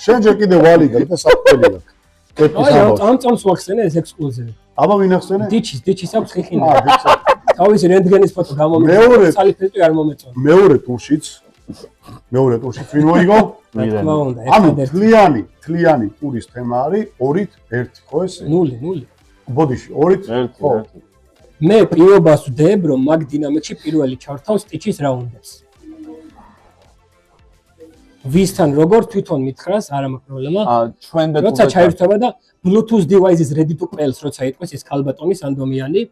შენ ჯერ კიდე ვალიგა და საფრთხელი აქვს. ამ წამს ვახსენე ეს ექსკლუზივი. აბა ვინ ახსენე? დიჩის აქვს ხიხინები. თავისი რენტგენის ფოტო გამომიცა. სალი ფილტვი არ მომეწონა. მეორე ტურშიც ვინ მოიგო? ანუ თლიანი ტურის თემა არის 2-1, ხო ესე? 0. ბოდიში 2-1. მე პირობას ვდებ რომ მაგ დინამიკში პირველი ჩართავს ტიჩის რაუნდებს. ვისთან როგორ თვითონ მითხრას, არა მაქვს პრობლემა. ჩვენ როცა ჩაირთვება და Bluetooth devices ready to pels როცა იტყვის ის ქალბატონი სანდომიანი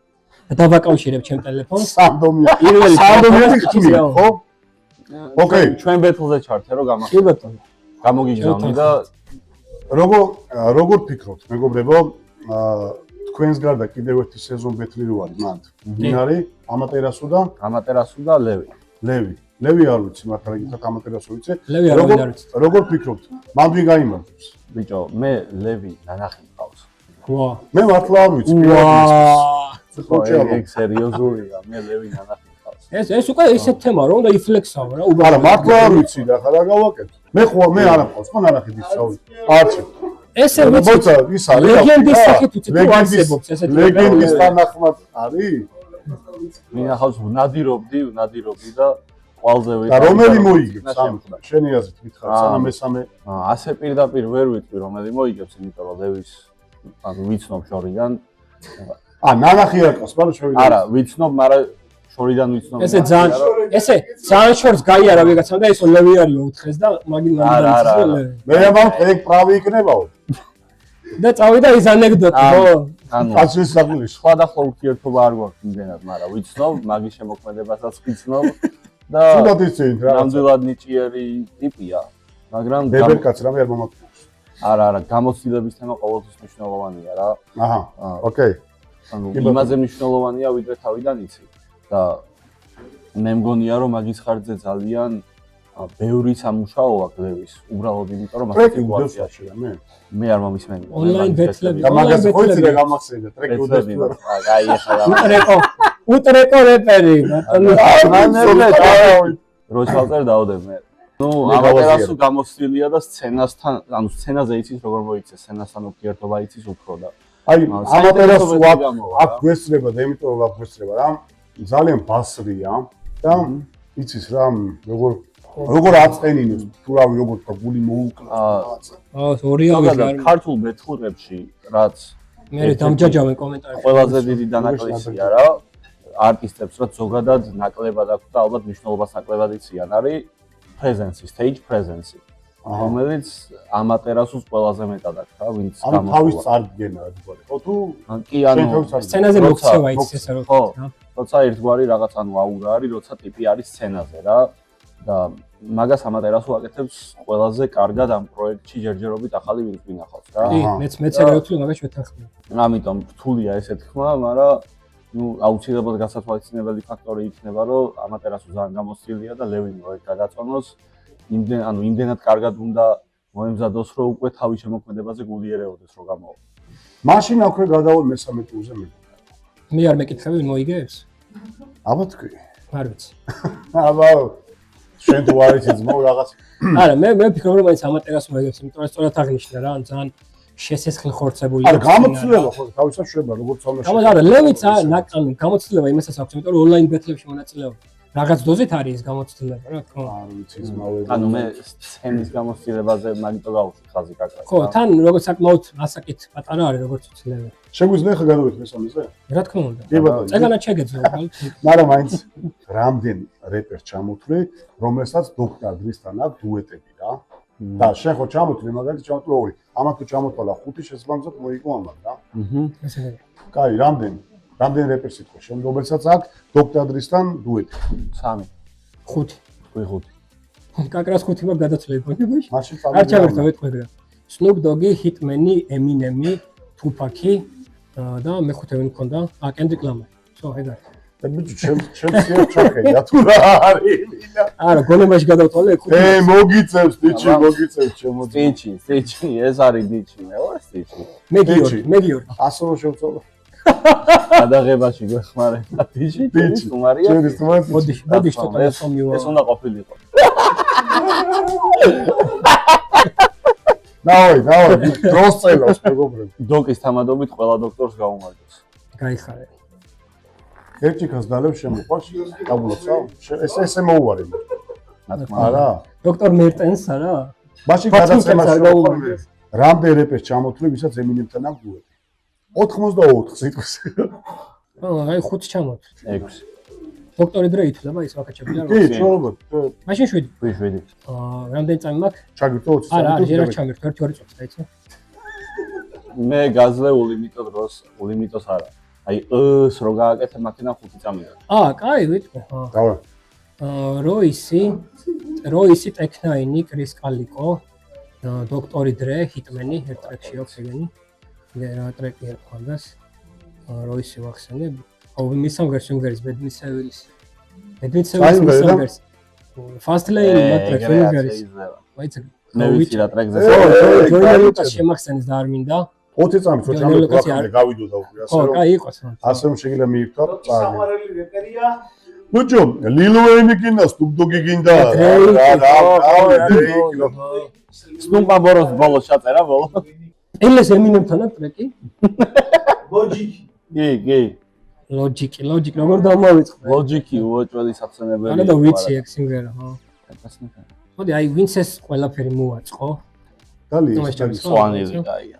დავაკავშირებ ჩემ ტელეფონს. სანდომია. პირველი სანდომია ტელეფონი ხმი, ხო? ოკეი. ჩვენ ბეთლზე ჩართე რომ კი ბატონო. გამოგიგზავნი და როგორ ფიქრობთ, მეგობრებო, თქვენს გარდა კიდევ ერთი სეზონ ბეთლი რო არის მანდ. ვინ არის? ამატერასუ და ამატერასუ და ლევი. ლევი არ ვიცი, მაგრამ იგივე ამატერასუ ვიცი. ლევი არ ვიცი. როგორ ფიქრობთ? მანდ ვინ გაიმარჯვებს? ბიჭო, მე ლევი ნანახი მყავს. ვა. მე მართლა არ ვიცი. ეგ სერიოზულია, მე ლევი ნანახი მყავს. ეს უკვე ისეთ თემა რომ და იფლექსავ რა. არა, მართლა არ ვიცი და ხა რა გავაკეთე. მე არ მყავს, ხო ნანახი დისაული. არჩევ. ესე ვიცი. მოცა ის არის. ლეგენდის სახით ვიცი თუ არსებობს ესეთი ლეგენდის თანახმად არის? მინახავს ვნადირობდი და ყვალზე ვიყავი. და რომელი მოიგებს ამ შენი აზრით მითხარ, სანამ მესამე ასე პირდაპირ ვერ ვიტყვი რომელი მოიგებს, იმიტომ რომ ლევის ანუ ვიცნობ შორიდან. ნანახი არ ყავს, მაგრამ შევიდა. არა, ვიცნობ, მაგრამ შორიდან ვიცნობ. ესე ძალიან შორს გაიარა ვიღაცამ და ისო ლევი არის უთხეს და მაგინ ლევი. მე ამბობ, ეგ პრავი იქნებაო. და წავიდა ის ანეკდოტი, ხო? ანუ კაცის საქმეში სხვადასხვა ურთიერთობა არ გვაქვს იმდენად, მაგრამ ვიცნობ, მაგის შემოქმედებასაც ვიცნობ და თუნდაც იცით რა. ნამდვილად ნიჭიერი ტიპია, მაგრამ დებერკაც რამე არ მომაკვდინებს. არა, გამოცდილების თემა ყოველთვის მნიშვნელოვანია რა. აჰა, ოკეი. ანუ იმაზე მნიშვნელოვანია, ვიდრე თავიდან იცი და მე მგონია, რომ მაგის ხარჯზე ძალიან ბევრი სამუშაო აქვს ლევის, უბრალოდ იმიტომ, რომ ასეთი სიტუაციაში მე არ მომისმენია. ონლაინ ბეთლები. და მაგას ხო იცი რა გამახსენდა, ტრეკი უდევს. აი ეხლა უტრეკო რეპერი, ბატონო. როჩალტერ დავდებ მე. ნუ ამატერასუ გამოცდილია და სცენასთან, ანუ სცენაზე იცის როგორ მოიქცე, სცენასთან ურთიერთობა იცის უფრო და აი ამატერასუ აქ გვესწრება და იმიტომ რომ აქ გვესწრება რა ძალიან ბასრია და იცის რა როგორ აწენინებს თუ რავი როგორ და გული მოუკლას. ორიავი და ქართულ ბეთლურებში რაც მე დამჯაჯავენ კომენტარებში. ყველაზე დიდი დანაკლისია რა არტისტებს რაც ზოგადად ნაკლებად აქვს და ალბათ მნიშვნელობას ნაკლებად იციან არის presence, stage presence. რომელიც ამატერასუს ყველაზე მეტად აქვს რა ვინც გამოსულა. თავის წარდგენა რა ხო თუ კი ანუ სცენაზე მოქცევა იცი ესე რომ როცა ერთგვარი რაღაც ანუ აურა არის როცა ტიპი არის სცენაზე რა და მაგას ამატერასუ აკეთებს ყველაზე კარგად ამ პროექტში ჯერჯერობით ახალი ვინც ვინახავს რა. კი, მეც ეგრე ვთვლი, მაგას შევთანხმდი. ამიტომ რთულია ესეთ თქმა, მაგრამ ნუ აუცილებლად გასათვალისწინებელი ფაქტორი იქნება, რომ ამატერასუ ძალიან გამოცდილია და ლევი მოექ გადაწონოს. იმდენად კარგად უნდა მოემზადოს, რომ უკვე თავის შემოქმედებაზე გულიერეოდეს რო გამოვა. მაშინ აქვე გადავალ მესამე ტურზე მე. მე არ მეკითხები ვინ მოიგებს? აბა თქვი. არ ვიცი. აბა შენ თუ არ იცი ძმო რაღაც. არა, მე ვფიქრობ რომ მაინც ამატერასუ მოიგებს, იმიტომ რომ სწორად აღნიშნა რა, ძალიან შესესხლ ხორცებული. არა, გამოცდილება ხო თავისად შვება როგორც ამაში. არა, ლევიც ანუ გამოცდილება იმასაც აქვს, იმიტომ რომ ონლაინ ბეთლებში მონაწილეობა. რაღაც დოზით არის ეს გამოცდილება რა თქმა უნდა. არ ვიცი ძმაო. ანუ მე სცენის გამოცდილებაზე მაგიტო გავუშვი ხაზი კაკრა. ხო, თან როგორც საკმაოდ ასაკით პატარა არის როგორც უცილებელი. შეგვიძლია ხა გადავიდეთ მესამეზე? რა თქმა უნდა. კი ბატონო. წეგანად შეგეძლო. მაგრამ მაინც რამდენი რეპერ ჩამოთვლი, რომელსაც დოქტორ დრისთან აქვს დუეტები რა. და შენ ხო ჩამოთვლი, მაგალითად ჩამოთვლი ორი. ამათ თუ ჩამოთვალა ხუთი შესაბამისად მოიგო ამან რა. ესე. კაი, რამდენი რეპერს იტყვა შენ, რომელსაც აქვს დოქტორ დრისთან დუეტი? 3. 5. თქვი 5. კაკრას 5 მაგ გადაცვლები ბოჭი. მაშინ არ ჩავერთო ვეთქვი რა. Snoop Dogg, Hitman-ი, Eminem-ი, Tupac-ი და მეხუთე ვინ მქონდა? Kendrick Lamar. So, ეგ არის. და ბიჭო, ჩემს ჩოქეა თუ რა არის? არა, გოლემაში გადავთვალე 5. მოგიწევს, დიჩი, მოგიწევს ჩემო. დიჩი, ეს არის დიჩი, მეორე დიჩი. მე გიორგი. ასო შევწოლა. გადაღებაში გვეხმარება დიჩი, თუმარია. ჩემს თუმარს. მოდი, ცოტა მომივა. ეს უნდა ყოფილიყო. დავაი, დროს წელავს მეგობრებო. დოკის თამადობით ყველა დოქტორს გაუმარჯოს. გაიხარე. ერჩიკას დალევ შემოყვარს, დაბლოცავ. ესე მოუვარე. არა. დოქტორ მერტენს არა? მაშინ გადაცემაში რამდენი რეპერს ჩამოთვლი, ვისაც ემინემთან აქვს დუეტი? 84 სიტყვის. აი 5 ჩამოთვლი. 6. დოქტორი დრე ითვლება ის ვაკაჩებია რა. კი, ჩოლობ. მაშინ 7. 7. რამდენი წამი მაქვს? ჩაგირთო 20 არა, ჯერ ჩამირთო 1-2 წუთს, დაიცო. მე გაზლე ულიმიტოს არა. აი ს რო გააკეთე მაქენა 5 წამიდან. კაი, ვიტყვი. დავა. როისი ტექნაინი, კრის კალიკო, დოქტორი დრე, ჰიტმენი, ერთ ტრეკში აქვს ეგენი. რა ტრეკი აქვს ხანდას. როისი ვახსენე. მის სამგერს ბედმის სევილის. ბედმის სევილის მის სამგერს. Fast lane matrix ვინგერის. ვაიცი. მე ვიცი რა ტრეკზე. ჯოინერ ლუკას შემახსენეს და არ მინდა. 20 წამი ცოტა ვაკამდე გავიდოდა უკვე ასე რომ. კაი იყოს. ასე რომ შეიძლება მიირთვა წარი. საყვარელი რეპერია. ბუჯო, ლილ ვეინი გინდა, სტუპ დოგი გინდა. სნუპა ბოროს ბოლოს ჩაწერა ბოლო. ელეს ემინემთან აქვს ტრეკი? ლოჯიკი. კი. ლოჯიკი, როგორ დამოვიწყო? ლოჯიკი უოჭველი საფსენებელი. არა და ვიცი ეგ სიმღერა, ხო? მოდი, აი ვინც ეს ყველაფერი მოაწყო? დალი, სვანილი დაია.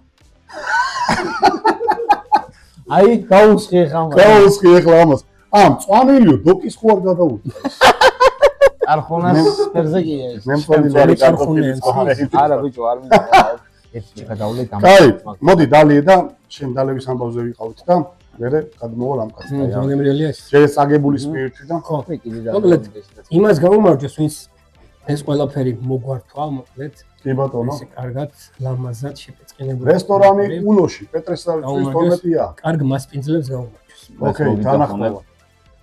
აი, გაუსხი ხამა. გაუსხი ახლა ამას. მწვანელიო, დოკის ხო არ გადაუდგა. არხონას ფერზე კი ეს. მე მწვანელი კარხუნია. არა, ბიჭო, არ მინდა. ერთი გადავლე და. კაი, მოდი დალიე და შენ დალების ამბავზე ვიყავით და მერე გადმოვალ ამ კაცს. ზოგემრიელია ეს. შენ აგებული სპირტიდან ხო, მოკლედ იმას გაუმარჯოს, ვინც ეს ყველაფერი მოგვართვა, მოკლედ. კი ბატონო. ესე კარგად, ლამაზად შეპეწყინებული. რესტორანი უნოში, პეტრესალის 12-ია. კარგ მასპინძლებს გაუმარჯოს. ოკეი, თანახმობა.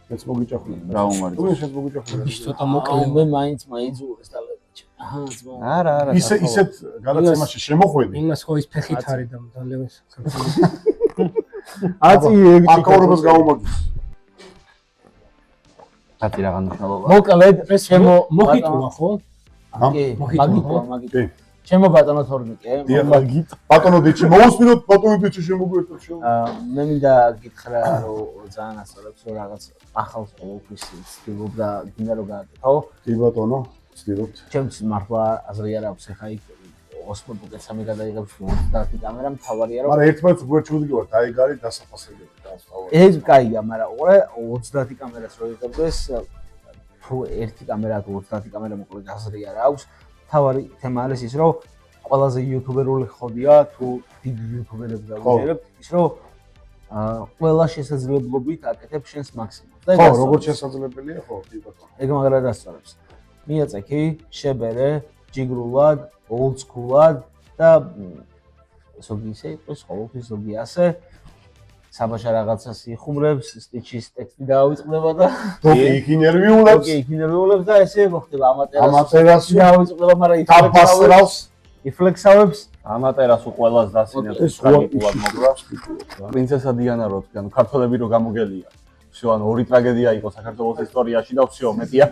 მეც მოგიჭახული. გაუმარჯოს. თუ შენ მოგიჭახული. ის ცოტა მოკლედ. მე მაინც მაიძულეს დალებიჩ. ძმა. არა. ისეთ გადაცემაში შემოხვედი. იმას ხო ის ფეხით არის და დალევეს. აწი აკაურობას გაუმარჯოს. აწი რა განმშალობა. მოკლედ ეს ჩემო მოხიტვა ხო? კი, მაგიტო. კი. ჩემო ბატონო თორნიკე. მაგიტ. ბატონო დიჩი, მოусმინოთ ბატონო დიჩი შემოგვიერთოთ შენ. მე მინდა გითხრა რომ ძალიან ასწორებს რომ რაღაც ახალს ყოველთვის ვცდილობ და გინდა რომ გააკეთო. კი ბატონო, ვცდილობთ. ჩემს მართლა აზრი არ აქვს ახლა იქ ოსმო ბუკეთსამი გადაიღებს 30 კამერა მთავარია რომ მაგრამ ერთმანეთს გვერდჩუდგივართ, აი გარი დასაფასებელი დასწავლე. ეს კაია, მაგრამ ოღე 30 კამერას რო იღებდეს თუ ერთი კამერა თუ 30 კამერა მოკლედ აზრი არ აქვს. თავარი თემა არის ის რომ ყველაზე იუთუბერული ხოდია თუ დიდ იუთუბერებს დავუჯერებ ის რომ ყველა შესაძლებლობით აკეთებ შენს მაქსიმუმს. ხო, როგორც შესაძლებელია, ხო, კი ბატონო. ეგ მაგრად დასწორებს. მიაწექი, შებერე, ჯიგრულად, old school-ად და ზოგი ისე იყოს, ყოველთვის ზოგი ასე. საბაშა რაღაცას იხუმრებს, სტიჩის ტექსტი დაავიწყდება და დოკი იქინერვიულებს. დოკი იქინერვიულებს და ესე მოხდება ამატერასი დაავიწყდება, მაგრამ თაფასრავს. იფლექსავებს. ამატერასу ყველას დასინებს ეს ტრაგიკულად მოგრავს. პრინცესა დიანა რო თქვენ, ქართველები რო გამოგელია. всё, ანუ ორი ტრაგედია იყო საქართველოს ისტორიაში და всё, მეტია.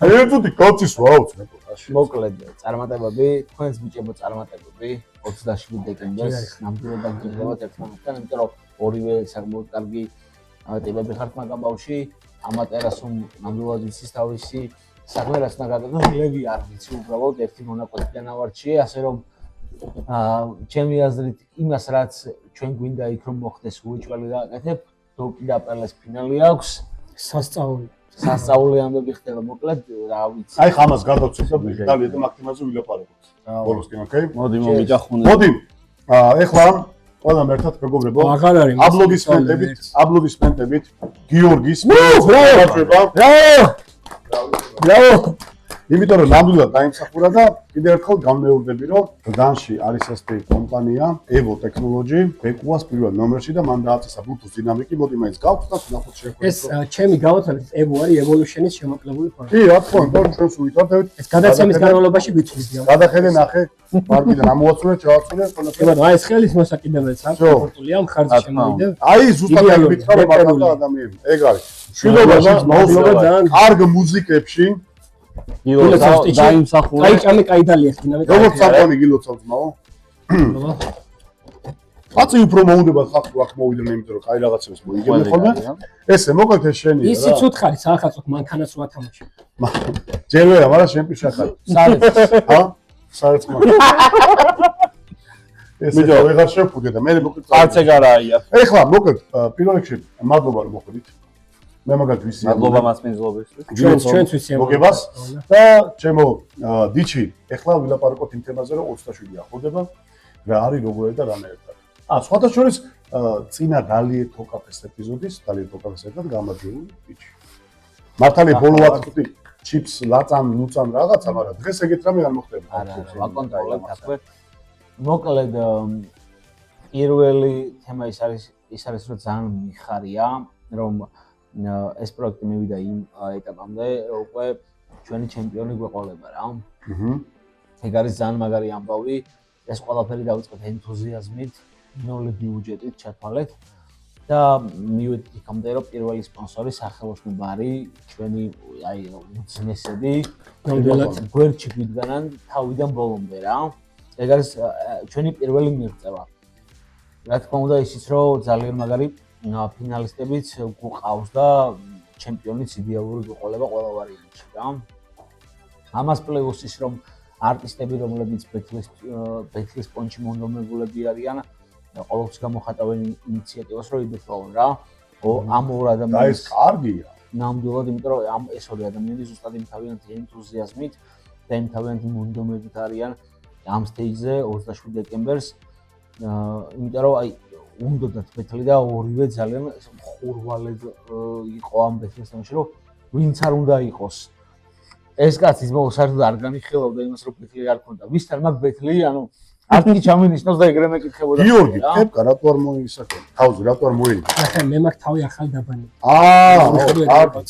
ერთუდი კაცის ვაუცნებ. მოკლედ, წარმატებები, თქვენს ბიჭებო წარმატებები 27 დეკემბერს ნამდვილად გაგრძელებთ ერთმანეთთან, იმიტომ რომ ორივე საკმაოდ კარგი ტიპები ხართ მაგ ამბავში, ამატერასუმ ნამდვილად იცის თავისი საქმე რაც უნდა გაკეთოს, ლევი არ ვიცი უბრალოდ ერთი მონაკვეთიდან ავარჩიე, ასე რომ ჩემი აზრით იმას რაც ჩვენ გვინდა იქ რომ მოხდეს უეჭველი გააკეთებ, დოკი და პელეს ფინალი აქვს, სასწაული ამბები ხდება მოკლედ, რა ვიცი. აი ხამას გადავწევ და დალია და მაქიმაზე ვილაპარაკოთ. ბოლოსკენ, ოკეი? მოდი მოგიჭახუნე. მოდი. ეხლა ყველამ ერთად მეგობრებო. აღარ არის. აპლოდისმენტებით გიორგის ბრავო. იმიტომ რომ ნამდვილად დაიმსახურა და კიდევ ერთხელ განმეორდები რომ გდანში არის ესეთი კომპანია Evo Technology, ბეკუას პირველ ნომერში და მან დააწესა Bluetooth დინამიკი, მოდი მაინც გავხსნათ ნახოთ შეხვედრა. ეს ჩემი გავაცანით Evo არის Evolution-ის შემოკლებული ფორმა. კი, რა თქმა უნდა, ჩვენს უვითარდებთ. ეს გადაცემის განმავლობაში ვიცვლიდი. გადახედე ნახე, პარკიდან ამოაცურე, ჩააცურე, ყველაფერი. ებად, აი ეს ხელის მოსაკიდებელი საკმაოდია, მხარზე შემოვიდე. აი ზუსტად ეგ მითხრა რომ მაგალითად ადამიანი. ეგ არის. შილობაში მოუსწრება კარგ მუსიკებში დაიმსახურე. აი ჭამე კაი დალია დინამიკა. როგორც საფონი გილოცავთ მაო. აწი უფრო მოუნდება ხალხი აქ მოვიდნენ, იმიტომ რომ კაი რაღაცებს მოიგებენ ხოლმე. ესე მოკლედ ეს შენია რა. ისიც უთხარი საახალწლო მანქანას რო ათამაშე. ჯერ ვერა, მაგრამ შენ პიშახარი. ჰა? საერთოდ. ესე ვეღარ შევფუდე და მე მოკლედ არც ეგ არაა. ეხლა მოკლედ პირველ რიგში მადლობა რომ მოხვედით. მე მაგათ ვიცი. მადლობა მასპინძლობისთვის. ჩვენც ვიცი მოგებას და ჩემო დიჩი, ეხლა ვილაპარაკოთ იმ თემაზე, რომ 27 ახლდება, რა არის როგორი და რანაირად. სხვათა შორის წინა დალიე თოკაფეს ეპიზოდის, დალიე თოკაფეს ერთად გამარჯვებული ბიჭი. მართალია ბოლო აწყვეტი ჩიპს ლაწამ ლუწამ რაღაცა, მაგრამ დღეს ეგეთ რამე არ მოხდება. არა, ვაკონტროლებთ აქვე. მოკლედ პირველი თემა ის არის რომ ძალიან მიხარია, რომ ეს პროექტი მივიდა იმ ეტაპამდე, უკვე ჩვენი ჩემპიონი გვეყოლება რა. ეგ არის ძალიან მაგარი ამბავი. ეს ყველაფერი დავიწყეთ ენთუზიაზმით, ნული ბიუჯეტით ჩათვალეთ და მივედით იქამდე, რომ პირველი სპონსორი სახელოსნობა არის ჩვენი უძმესები, გვერდში გვიდგანან თავიდან ბოლომდე რა. ეგ არის ჩვენი პირველი მიღწევა. რა თქმა უნდა ისიც რომ ძალიან მაგარი ფინალისტებიც გვყავს და ჩემპიონიც იდეალური გვეყოლება ყველა ვარიანტში რა. ამას პლუს ის რომ არტისტები რომლებიც ბეთლის პონჩი მონდომებულები არიან ყოველთვის გამოხატავენ ინიციატივას რომ იბეთლონ რა. ამ ორ ადამიანს და ეს კარგია. ნამდვილად, იმიტომ რომ ეს ორი ადამიანი ზუსტად იმ თავიანთი ენთუზიაზმით და იმ თავიანთი მონდომებით არიან ამ სტეიჯზე 27 დეკემბერს. იმიტომ რომ უნდათ ბეთლი და ორივე ძალიან ხურვალედ იყო ამ ბეთლის თემაში, რომ ვინც არ უნდა იყოს. ეს კაცი ბოლოს საერთოდ არ განიხილავდა იმას, რომ ბეთლი არ ქონდა. ვისთან მაგ ბეთლი, ანუ არტი ჩამინიშნოს და ეგრე მეკითხებოდა. გიორგი, კეპკა რატო არ მოისაკე? თავზე რატო არ მოერიდა? ახლა მე მაგ თავი ახალ დაბანი. კარგი.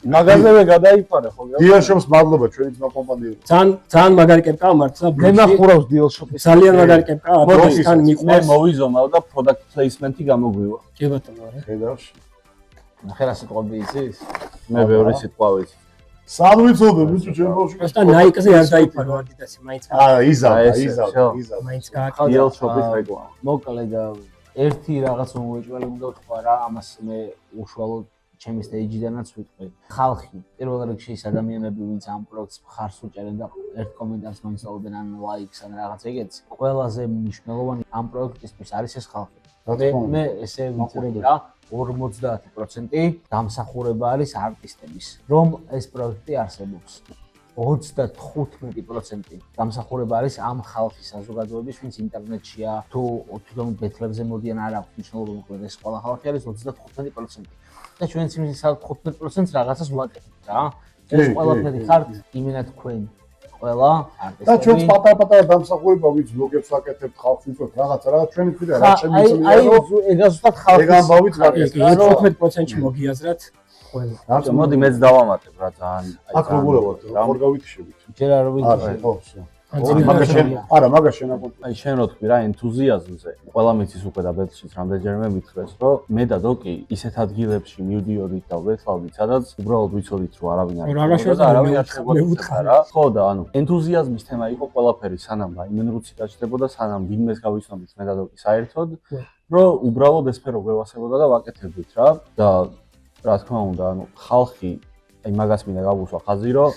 მაგაზევე გადაიფარე ხო? დიალშოპს მადლობა ჩვენი ძმა კომპანია. ძალიან მაგარი კეპკაა მართლა. მე ნახურავს დიალშოპის. ძალიან მაგარი კეპკაა, როდესთან მე მიყვარს. მოვიზომავ და product placement-ი გამოგვივა. კი ბატონო, რა. ხედავს? ნახე რა სიტყვები იცის? მე ბევრი სიტყვა ვიცი. სად ვიცოდე ბიჭო ჩვენ ბავშვი? просто Nike-ზე არ დაიფარო ადიდასი, მაინც იზავდა. მაინც გააკეთე. დიალშოპის რეკლამა. მოკლედ ერთი რაღაც მომეჭველი უნდა ვთქვა რა, ამას მე უშუალოდ ჩემი სტეიჯიდანაც ვიტყვი. ხალხი, პირველ რიგში ის ადამიანები, ვინც ამ პროექტს მხარს უჭერენ და ერთ კომენტარს მოისწავლებენ ან ლაიქს ან რაღაც ეგეთს, ყველაზე მნიშვნელოვანი ამ პროექტისთვის არის ეს ხალხი. მე ესე ვიცოდი რა, 50% დამსახურება არის არტისტების, რომ ეს პროექტი არსებობს. 35% დამსახურება არის ამ ხალხის საზოგადოების, ვინც ინტერნეტშია, თუ თვითონ ბეთლებზე მოდიან არ აქვს მნიშვნელობა, მოკლედ ეს ყველა ხალხი არის 35%. და ჩვენც იმის 15%-ს რაღაცას ვაკეთებთ რა. ეს ყველაფერი ხართ იმენა თქვენ ყველა არტისტები. და ჩვენც პატარ-პატარა დამსახურება ვიც ბლოგებს ვაკეთებთ, ხალხს ვიწვევთ რაღაცა რა, ჩვენი თვითონ რა შემიძლია რომ ეგ ზუსტად ხალხის ეგ ამბავით ვაკეთებთ. 15%-ში მოგიაზრათ ყველა. რა მოდი მეც დავამატებ რა ძალიან. აქ როგორ ვარ, როგორ გავითიშებით? ჯერ არ ვიცი. არა, ხო, всё. მაგას შენ აკონტროლ. აი შენ რო თქვი რა ენთუზიაზმზე, ყველა მიცის უკვე და ბეთლშიც რამდენჯერმე მითხრეს, რომ მე და დოკი ისეთ ადგილებში მივდიოდით და ვეთლავდით, სადაც უბრალოდ ვიცოდით, რომ არავინ არ არის და არავინ არ შეგვეუთხარ რა. ხო და ანუ ენთუზიაზმის თემა იყო ყველაფერი, სანამ იმენრუცი დაჭდებოდა, სანამ ვინმეს გავიცნობთ მე და დოკი საერთოდ, რომ უბრალოდ ეს სფერო გვევასებოდა და ვაკეთებდით რა. და რა თქმა უნდა, ანუ ხალხი აი მაგას მინდა გავუსვა ხაზი, რომ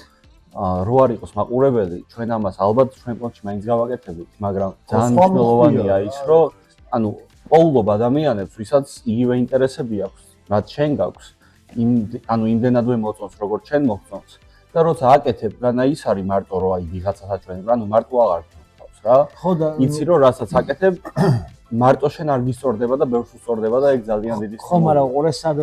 რო არ იყოს მაყურებელი, ჩვენ ამას ალბათ ჩვენ პონჩი მაინც გავაკეთებთ, მაგრამ ძალიან მნიშვნელოვანია ის, რომ ანუ ყოველობ ადამიანებს, ვისაც იგივე ინტერესები აქვს, რაც შენ გაქვს, ანუ იმდენადვე მოწონს, როგორც შენ მოგწონს და როცა აკეთებ, რანა ის არის მარტო რომ აი ვიღაცას აჩვენებ, ანუ მარტო აღარ გქონს რა. ხო და იცი რომ რასაც აკეთებ, მარტო შენ არ გისწორდება და ბევრს უსწორდება და ეგ ძალიან დიდი ხო, მაგრამ უყურეს სად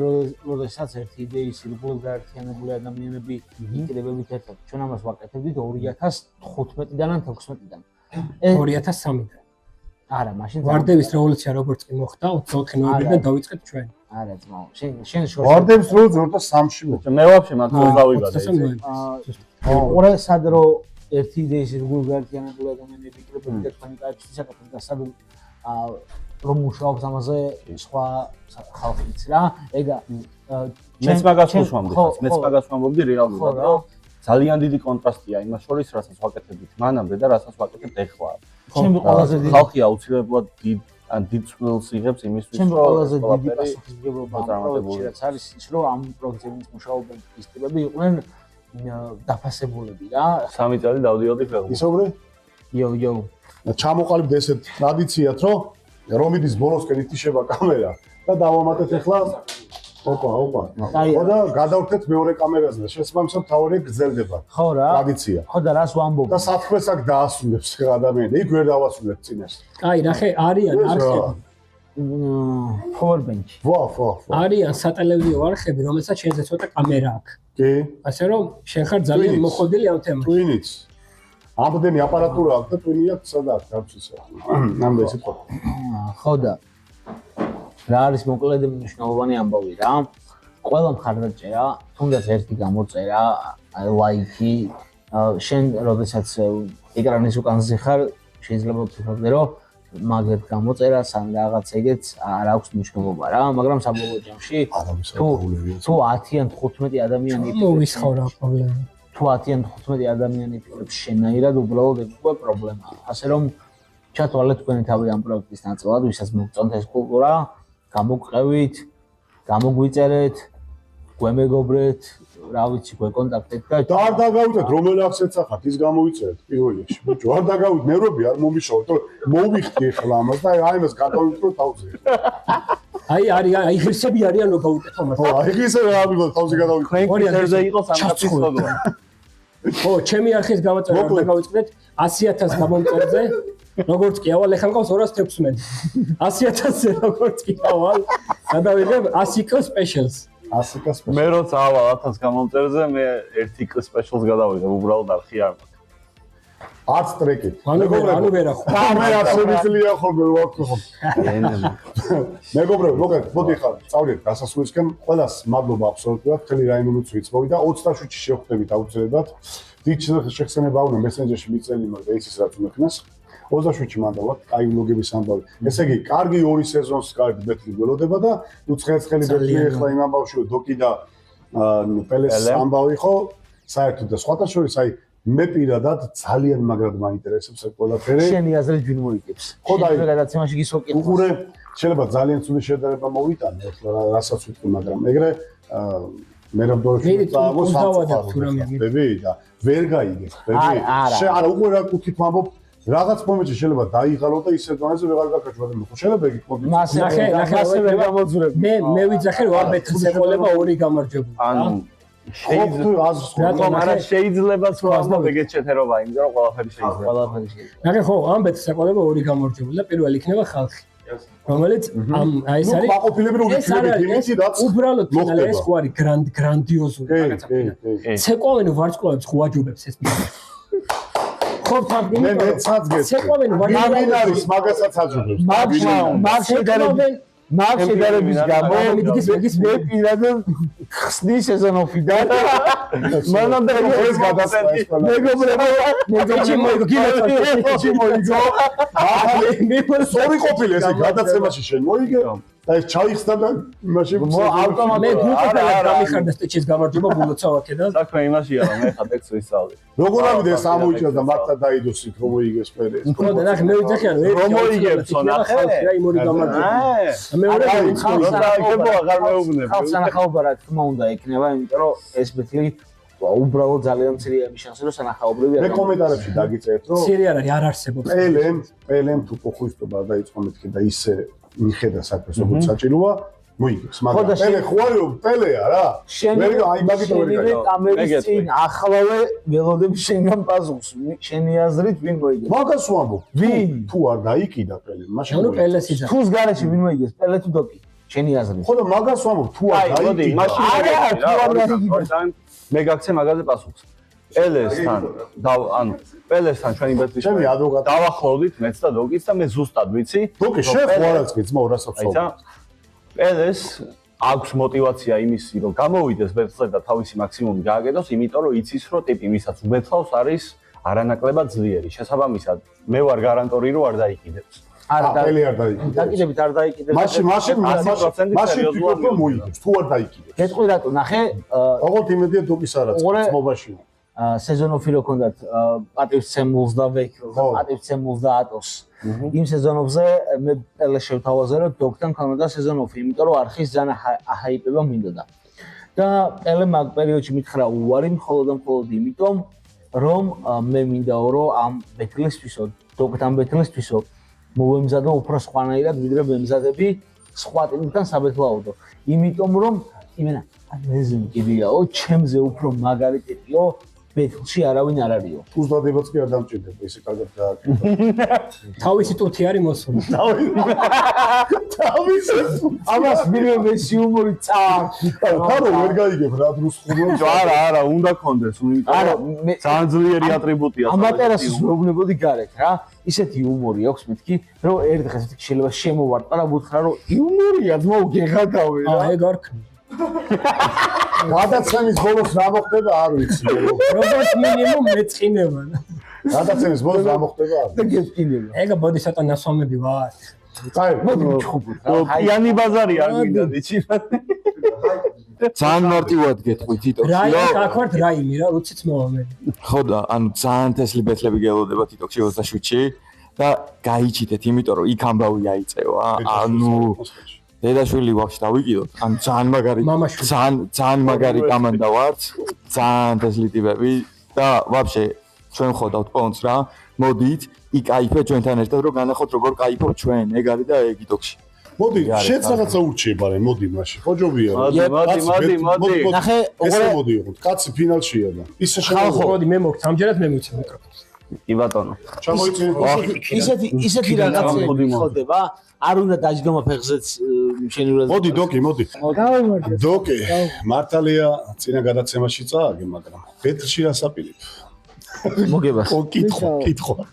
როდესაც ერთი იდეის ირგვლივ გაერთიანებული ადამიანები ინტერესებით ერთად ჩვენ ამას ვაკეთებდით 2015-დან ან 16-დან. 2003-დან. არა, მაშინ ვარდების რევოლუცია როგორც კი მოხდა 24 ნოემბერიდან დავიწყეთ ჩვენ. არა, ძმაო. შენ შორს ვარდების რევოლუცია 2003-ში მოხდა. მე ვაფშე მათ რო დავიბადე. უყურეს სად ერთი იდეის ირგვლივ გაერთიანებული ადამიანები ინტერესებით ერთმანეთს კავშირში საკეთებდა და სად რომ მუშაობს ამაზე სხვა ხალხიც რა. ეგა მეც მაგას ვუშვამდი, მეც მაგას ვამბობდი რეალურად, რომ ძალიან დიდი კონტრასტია იმას შორის, რასაც ვაკეთებდით მანამდე და რასაც ვაკეთებთ ახლა. ჩემი ყველაზე დიდი ხალხი აუცილებლად დიდ წვლილს იღებს იმისთვის, ჩემი ყველაზე დიდი პასუხისმგებლობა ამ პროექტში რაც არის ის, რომ ამ პროექტზე მუშაობენ არტისტები იყვნენ დაფასებულები რა. 3 წელი დავდიოდი ფეხბურთში. ისობრე? იო. ჩამოყალიბდა ესეთ ტრადიციად, რომ რომიდის ბოლოსკენ ითიშება კამერა და დავამატეთ ახლა ოპა. ხო და გადავხეთ მეორე კამერაზე და შესაბამისად თავი გრძელდება. ხო რა. ტრადიცია. ხო და რას ვამბობ? და საფრთხეს აქ დაასრულებს ადამიანი. იქ ვერ დავასრულებ წინაშე. კაი, ნახე, არიან არხები. powerbank. ვა. არიან სატელევიზიო არხები, რომელსაც შენზე ცოტა კამერა აქვს. კი. ასე რომ შენ ხარ ძალიან მოხოდილი ამ თემაში. ტვინიც. ამდენი აპარატურა აქვს და ტვინი აქვს სადაც გავცისო. ნამდვილად სიტყვა. ხო და რა არის მოკლედ მნიშვნელოვანი ამბავი რა. ყველა მხარდაჭერა, თუნდაც ერთი გამოწერა, ლაიქი, შენ როდესაც ეკრანის უკანზე ხარ, შეიძლება ვფიქრობდე რომ მაგეთ გამოწერას ან რაღაც ეგეც არ აქვს მნიშვნელობა რა, მაგრამ საბოლოო ჯამში თუ 10-ან 15 ადამიანი მოვისხარა პრობლემა. თუ 10-ან 15 ადამიანი ფიქრობს შენაირად, უბრალოდ ეგ უკვე პრობლემაა. ასე რომ ჩათვალეთ თქვენი თავი ამ პროექტის ნაწილად, ვისაც მოგწონთ ეს კულტურა, გამოგყევით, გამოგვიწერეთ, გვემეგობრეთ, რა ვიცი, გვეკონტაქტეთ და არ დაგავიდეთ რომელ აქცენტს ახართ, ის გამოვიწერეთ პირველ რიგში. ბიჭო, არ დაგავიდეთ, ნერვები არ მომიშოვოთ, მოვიხდი ახლა ამას და აი ამას გადავიწრო თავზე. აი ღირსები არიან რომ გავუკეთო მას. ხო, აი ესე რა ამბობ თავზე გადავიწრო. ქვენკისერზე იყოს ამათის ხოლმე. ხო, ჩემი არხის გამოწერა არ დაგავიწყდეთ 100.000 გამომწერზე. როგორც კი ავალ ეხლა მყავს 216. 100.000-ზე როგორც კი ავალ, გადავიღებ 100k specials. 100k specials. მე როცა ავალ 1000 გამომწერზე, მე 1k specials გადავიღებ, უბრალოდ არხი არ მაქვს. არც ტრეკი. ანუ ვერა ხო. მე ასე მიწლია ხოლმე ვაკეთო. მეგობრებო, მოდი ხარ, წავიდეთ დასასრულისკენ. ყველას მადლობა აბსოლუტურად, მთელი რაიმონიც ვიცმოვიდა 27-ში შევხვდებით აუცილებლად. დიდ შეხსენება უნდა მესენჯერში მიწელი მაგ რეისის რაც უნდა ქნას. 27-ში მანდავთ, კაი ვლოგების ამბავი. ესე იგი, კარგი 2 სეზონს კარგი ბეთლი გველოდება და ნუ ცხელი ბეთლი ახლა იმ ამბავში დოკი და პელეს ამბავი ხო, საერთოდ და სხვათა შორის აი მე პირადად ძალიან მაგრად მაინტერესებს ეს ყველაფერი. შენი აზრით ვინ მოიგებს? ხო და გადაცემაში გისვოკეთ. უყურე, შეიძლება ძალიან ცუდი შედარება მოვიტანე, ახლა რასაც ვიტყვი, მაგრამ ეგრე მე რამდენიც და ვერ გაიგეთ, ბები. არა, უკვე რა კუთით ვამბობ, რაღაც მომენტში შეიძლება დაიღალო და ისე დონეზე ვეღარ გაკეთო, მაგრამ შეიძლება ეგ იქნება. ნახე, ვერ გამოძვრებ. მე ვიცახე რომ აბეთს ეყოლება 2 გამარჯვებული. ანუ შეიძლება სხვა ეგეთ შეფერობა, იმიტომ რომ ყველაფერი შეიძლება. ნახე ხო, ამბეთს ეყოლება 2 გამარჯვებული და პირველი იქნება ხალხი. რომელიც აი ეს არის ყოფილებრივი ფილმი, რაც უბრალოდ ფინალი ეს ხო არის გრანდიოზული რაღაცა. ცეკვავენ ვარსკვლავებს ხო აჯობებს ეს. ხო თავი მე მეცაძგეს. ცეკვავენ ვარსკვლავებს მაგასაც აჯობებს. მაგ შედარების გამო მე პირადად ხსნი სეზონოფიდან მანამდე ეს გადასწრეს მეგობრებო მე სორი ყოფილი ეს გადაცემაში შენ მოიგე და ეს ჩაიხსნა და იმაში ავტომატურად მე გუგლად გამიხარდა სტეჩის გამარჯვება ბულოცა ვაკედა საქმე იმაშია რომ მე ხა ტექსტს ვისწავლე როგორ ამით ეს ამოიჭრა და მართლა დაიდოს იქ რომ მოიგეს ფერი ხო და ნახე მე ვიცახი ანუ რომ მოიგებს ნახე რა იმ 2 გამარჯვება მეორე ხალხს ანახაობა რა თქმა უნდა იქნება იმიტომ რომ ეს ბეთლი უბრალოდ ძალიან მცირე ამის შანსი რომ სანახაობრივი მე კომენტარებში დაგიწერეთ რომ მცირე არ არსებობს პელემ თუ პოხუისტობა დაიწყო მეთქე და ისე მიხედა საქმეს როგორც საჭიროა მოიგებს მაგრამ პელე ხო არის პელეა რა მე აი მაგით ვერ გაიგე კამერის წინ ახლავე ველოდები შენგან პაზულს შენი აზრით ვინ მოიგებს მაგას ვამბობ ვინ თუ არ დაიკიდა პელე მაშინ ანუ პელეს იძახ თუს გარეში ვინ მოიგებს პელე თუ დოკი შენი აზრით ხო და მაგას ვამბობ თუ არ დაიკიდა მაშინ მე გაქცე მაგაზე პასუხს პელესთან ანუ პელესთან ჩვენი ბეთლის ჩემი ადვოკატი დავახლოვდით მეც და დოკიც და მე ზუსტად ვიცი დოკი შენ ხო არ აწყი ძმა 200 პელეს აქვს мотиваცია იმისი რომ გამოვიდეს ბეთლზე და თავისი მაქსიმუმი გააკეთოს იმიტომ რომ იცის რომ ტიპი ვისაც უბეთლავს არის არანაკლებად ძლიერი შესაბამისად მე ვარ გარანტორი რომ არ დაიკიდებს არა პელე არ დაიკიდებს დაკიდებით არ დაიკიდებს მაშინ ვფიქრობ რომ მოიგებს თუ არ დაიკიდებს გეტყვი რატო ნახე ოღონდ იმედია დოკის არაც ძმობაში სეზონოფი რო ქონდათ პატივცემულს და ვექილს და პატივცემულს და ატოს იმ სეზონებზე მე პელეს შევთავაზე რომ დოქთან ქონდა სეზონოფი იმიტომ რომ არხის ძალიან აჰაიპება მინდოდა და პელე მაგ პერიოდში მითხრა უარი მხოლოდ და მხოლოდ იმიტომ რომ მე მინდაო რომ ამ ბეთლისთვისო დოქთან ბეთლისთვისო მოვემზადო უფრო სხვანაირად ვიდრე ვემზადები სხვა ტიპთან საბეთლაოდო იმიტომ რომ იმენა მეზე მკიდიაო, ჩემზე უფრო მაგარი ტიპიო, ბეთლში არავინ არ არისო. უზდადებაც კი არ დამჭირდება, ისე კარგად დააკეთო. თავისი ტუთი არის მოსული. თავისი. ამას მივემეს იუმორი წაართი. ხარო ვერ გაიგებ რა დროს ხუბლობ. არა, უნდა კონდეს, არა, მე ძალიან ძლიერი ატრიბუტია. ამატერასის ვეუბნებოდი გარეთ რა. ისეთი იუმორი აქვს მეთქი, რომ ერთხელ ესეთი შეიძლება შემოვარტყა და ვუთხრა რომ იუმორია ძმაო გეღადავე რა. ეგ არ ქნა. გადაცემის ბოლოს რა მოხდება არ ვიცი. როგორც მინიმუმ მეწყინება. გადაცემის ბოლოს რა მოხდება არ და გეწკინება. ეგა ბოდი სატა ნასვამები ვარ. აი, მოდი ჩხუბოთ რა. პიანი ბაზარი არ გვინდა დიჩი. ძალიან მარტივად გეტყვით TikTok-ში. რაიმე გაქვართ რაიმე რა, როდესაც მოვამენ. ხო და ანუ ძალიან თესლი ბეთლები გელოდება TikTok-ში 27-ში და გაიჩიტეთ, იმიტომ რომ იქ ამბავი აიწევა. ანუ დედაშვილი ვაფშე დავიკიდოთ. ანუ ძალიან მაგარი ძალიან მაგარი კომანდა ვართ. ძალიან თესლი ტიპები და ვაფშე ჩვენ ხვდავთ პონს რა. მოდით, იკაიფეთ ჩვენთან ერთად რომ განახოთ როგორ კაიფობ ჩვენ. ეგ არის და ეგ TikTok-ში. მოდი, შეც რაღაცა ურჩიებარე, მოდი მაშინ. ხო ჯობია. მოდი. ნახე, ესე მოდი იყოთ. კაცი ფინალშია და ისე ხალხო, მოდი მე მოგ სამჯერად მე მივცემ მიკროფონს. კი ბატონო. ჩამოიწინე. ისეთი რაღაცები ხდება, არ უნდა დაჯდომა ფეხზეც შენივრად. მოდი დოკი, მოდი. გავიმარჯვე. დოკი, მართალია წინა გადაცემაში წააგე, მაგრამ ბეთლში რასაპირებ? მოგებას. ო, კითხვა.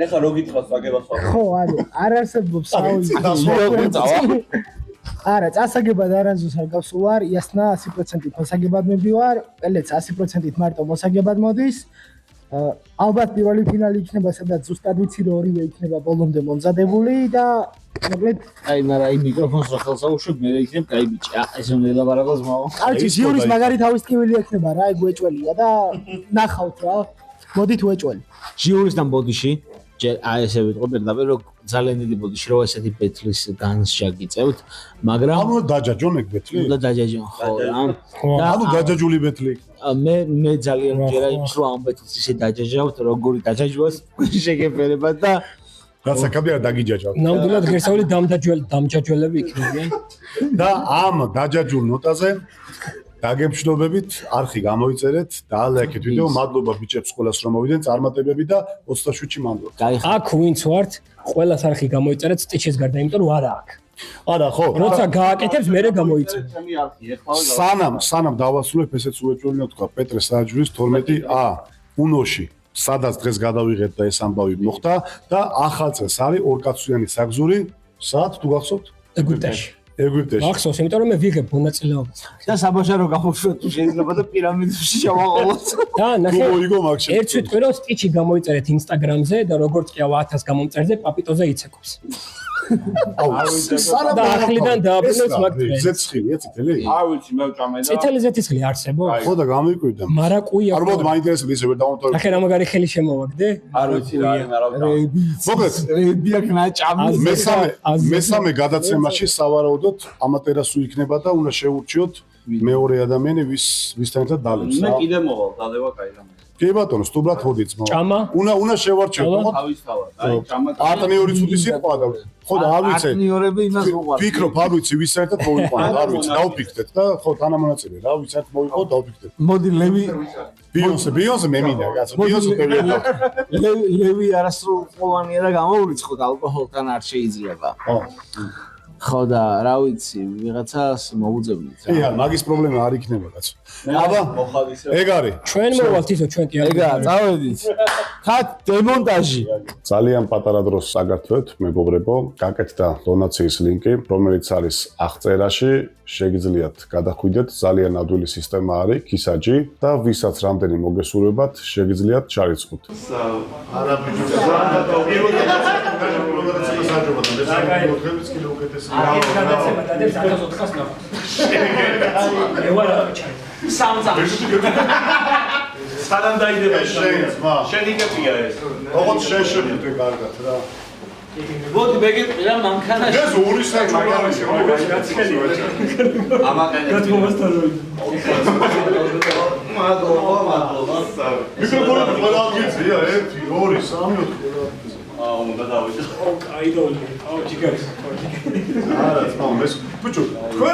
ეხლა რო გითხრას აგებას ვარ. ხო, არ არსებობს წავა. არა, წასაგებად არანზუს არ გავს უარ, იასნა 100% მოსაგებად მივდივარ, პელეც 100%-ით მარტო მოსაგებად მოდის. ალბათ პირველი ფინალი იქნება, სადაც ზუსტად ვიცი რომ ორივე იქნება ბოლომდე მომზადებული და მოკლედ აი, მაგრამ აი მიკროფონს რა ხელს აუშვებ, მე იქნებ კაი ბიჭი. ეს უნდა ელაპარაკოს მაო. კარგი, ჟიურის მაგარი თავის ტკივილი ექნება რა, ეგ უეჭველია და ნახავთ რა. მოდით უეჭველი. ჟიურისთან ბოდიში ჯერ აი ესე ვიტყო პირდაპირ რომ ძალიან დიდი ბოდიში რომ ესეთი ბეთლის განსჯა გიწევთ, მაგრამ ანუ დაჯაჯონ ეგ ბეთლი? უნდა დაჯაჯონ ხო რა. ანუ დაჯაჯული ბეთლი. მე ძალიან მჯერა იმის რომ ამ ბეთლს ისე დაჯაჯავთ, როგორი დაჯაჯვას შეგეფერება და რაცა კაბია დაგიჯაჯავ. ნამდვილად ღირსეული დამჯაჯველები იქნებიან. და ამ დაჯაჯულ ნოტაზე დაგემშვიდობებით, არხი გამოიწერეთ და ალაიქეთ ვიდეო. მადლობა ბიჭებს ყველას რომ მოვიდნენ, წარმატებები და 27-ში მანდ. აქ ვინც ვართ, ყველას არხი გამოიწერეთ სტიჩის გარდა, იმიტომ რომ არა აქ. არა ხო? როცა გააკეთებს, მერე გამოიწერეთ. სანამ დავასრულებ, ესეც უეჭველია თქვა პეტრე საჯურის 12A უნოში. სადაც დღეს გადავიღეთ და ეს ამბავი მოხდა და ახალ წელს არის ორკაციანი საგზური, საათ თუ გახსოვთ? ეგვიპტეში. ეგვიპტეში. ახსოვს, იმიტომ რომ მე ვიღებ მონაწილეობას. და საბაშარო გამოშვეთ თუ შეიძლება და პირამიდებში ჩავაყოლოთ. და ნახე, მოიგო მაგში. ერთ ვიტყვი რომ სტიჩი გამოიწერეთ ინსტაგრამზე და როგორც კი 1000 გამომწერზე პაპიტოზე იცეკობს. და ახლიდან დააბრუნებს მაგ დღეს. ზეცხილია წითელი? არ ვიცი, მე ვჭამე და წითელი ზეთისხილი არსებობს? ხო და გამიკვირდა. მარაკუი არ მოდი მაინტერესებს ისე ვერ დავამთავრებ. ნახე რა მაგარი ხელი შემოვაგდე. არ ვიცი რა არა. მოკლედ, რებია კნაჭამი. მესამე გადაცემაში სავარაუდოდ ამატერასუ იქნება და უნდა შეურჩიოთ მეორე ადამიანი ვისთან ერთად დალევს მე რა. კიდე მოვალ, დადება კაი რამე. კი ბატონო, სტუბრად ხოდით ძმა. ჭამა? უნდა შევარჩიოთ, ხო? თავისთავად, აი ჭამა. პარტნიორი ცუდი სიტყვა და ხო და არ ვიცი. პარტნიორები იმას უყვართ. ფიქრობ, არ ვიცი, ვის ერთად მოვიყვანოთ, არ ვიცი, დავფიქრდეთ და ხო თანამონაწილე რა, ვის ერთად მოვიყვანოთ, დავფიქრდეთ. მოდი ლევი ბიონსე მე მინდა, კაცო, ბიონსე დევიეტო. ლევი არასრულოვანია და გამოურიცხოთ ალკოჰოლთან არ შეიძლება. ხო. ხო და რა ვიცი, ვიღაცას მოუძებნით. ია, მაგის პრობლემა არ იქნება, კაცო. აბა, ეგ არის. ჩვენ მოვალთ ისო, ჩვენ კი არ. ეგა, წავედით. ხათ დემონტაჟი. ძალიან პატარა დროს საგართვეთ, მეგობრებო, გაკეთდა დონაციის ლინკი, რომელიც არის აღწერაში, შეგიძლიათ გადახვიდეთ, ძალიან ადვილი სისტემა არის, KISAG და ვისაც რამდენი მოგესურვებათ, შეგიძლიათ ჩარიცხოთ. არა ბიჭო, ეს გადაცემა დადებს 1400 ნახოს. მე ვარ აჩაი. სანამ დაიდება შენ იგებია ეს. როგორც შენ შევიდე კარგად რა. მოდი მეგეთყვი რა მანქანაში. ეს ორი საჭმელაში მადლობა. მიკროფონი ყველა გიწია 1 2 3 4 უნდა დავიწყო. აიდოლი, აუ ჯიგარი. არა, თქო, ეს ბიჭო, თქვენ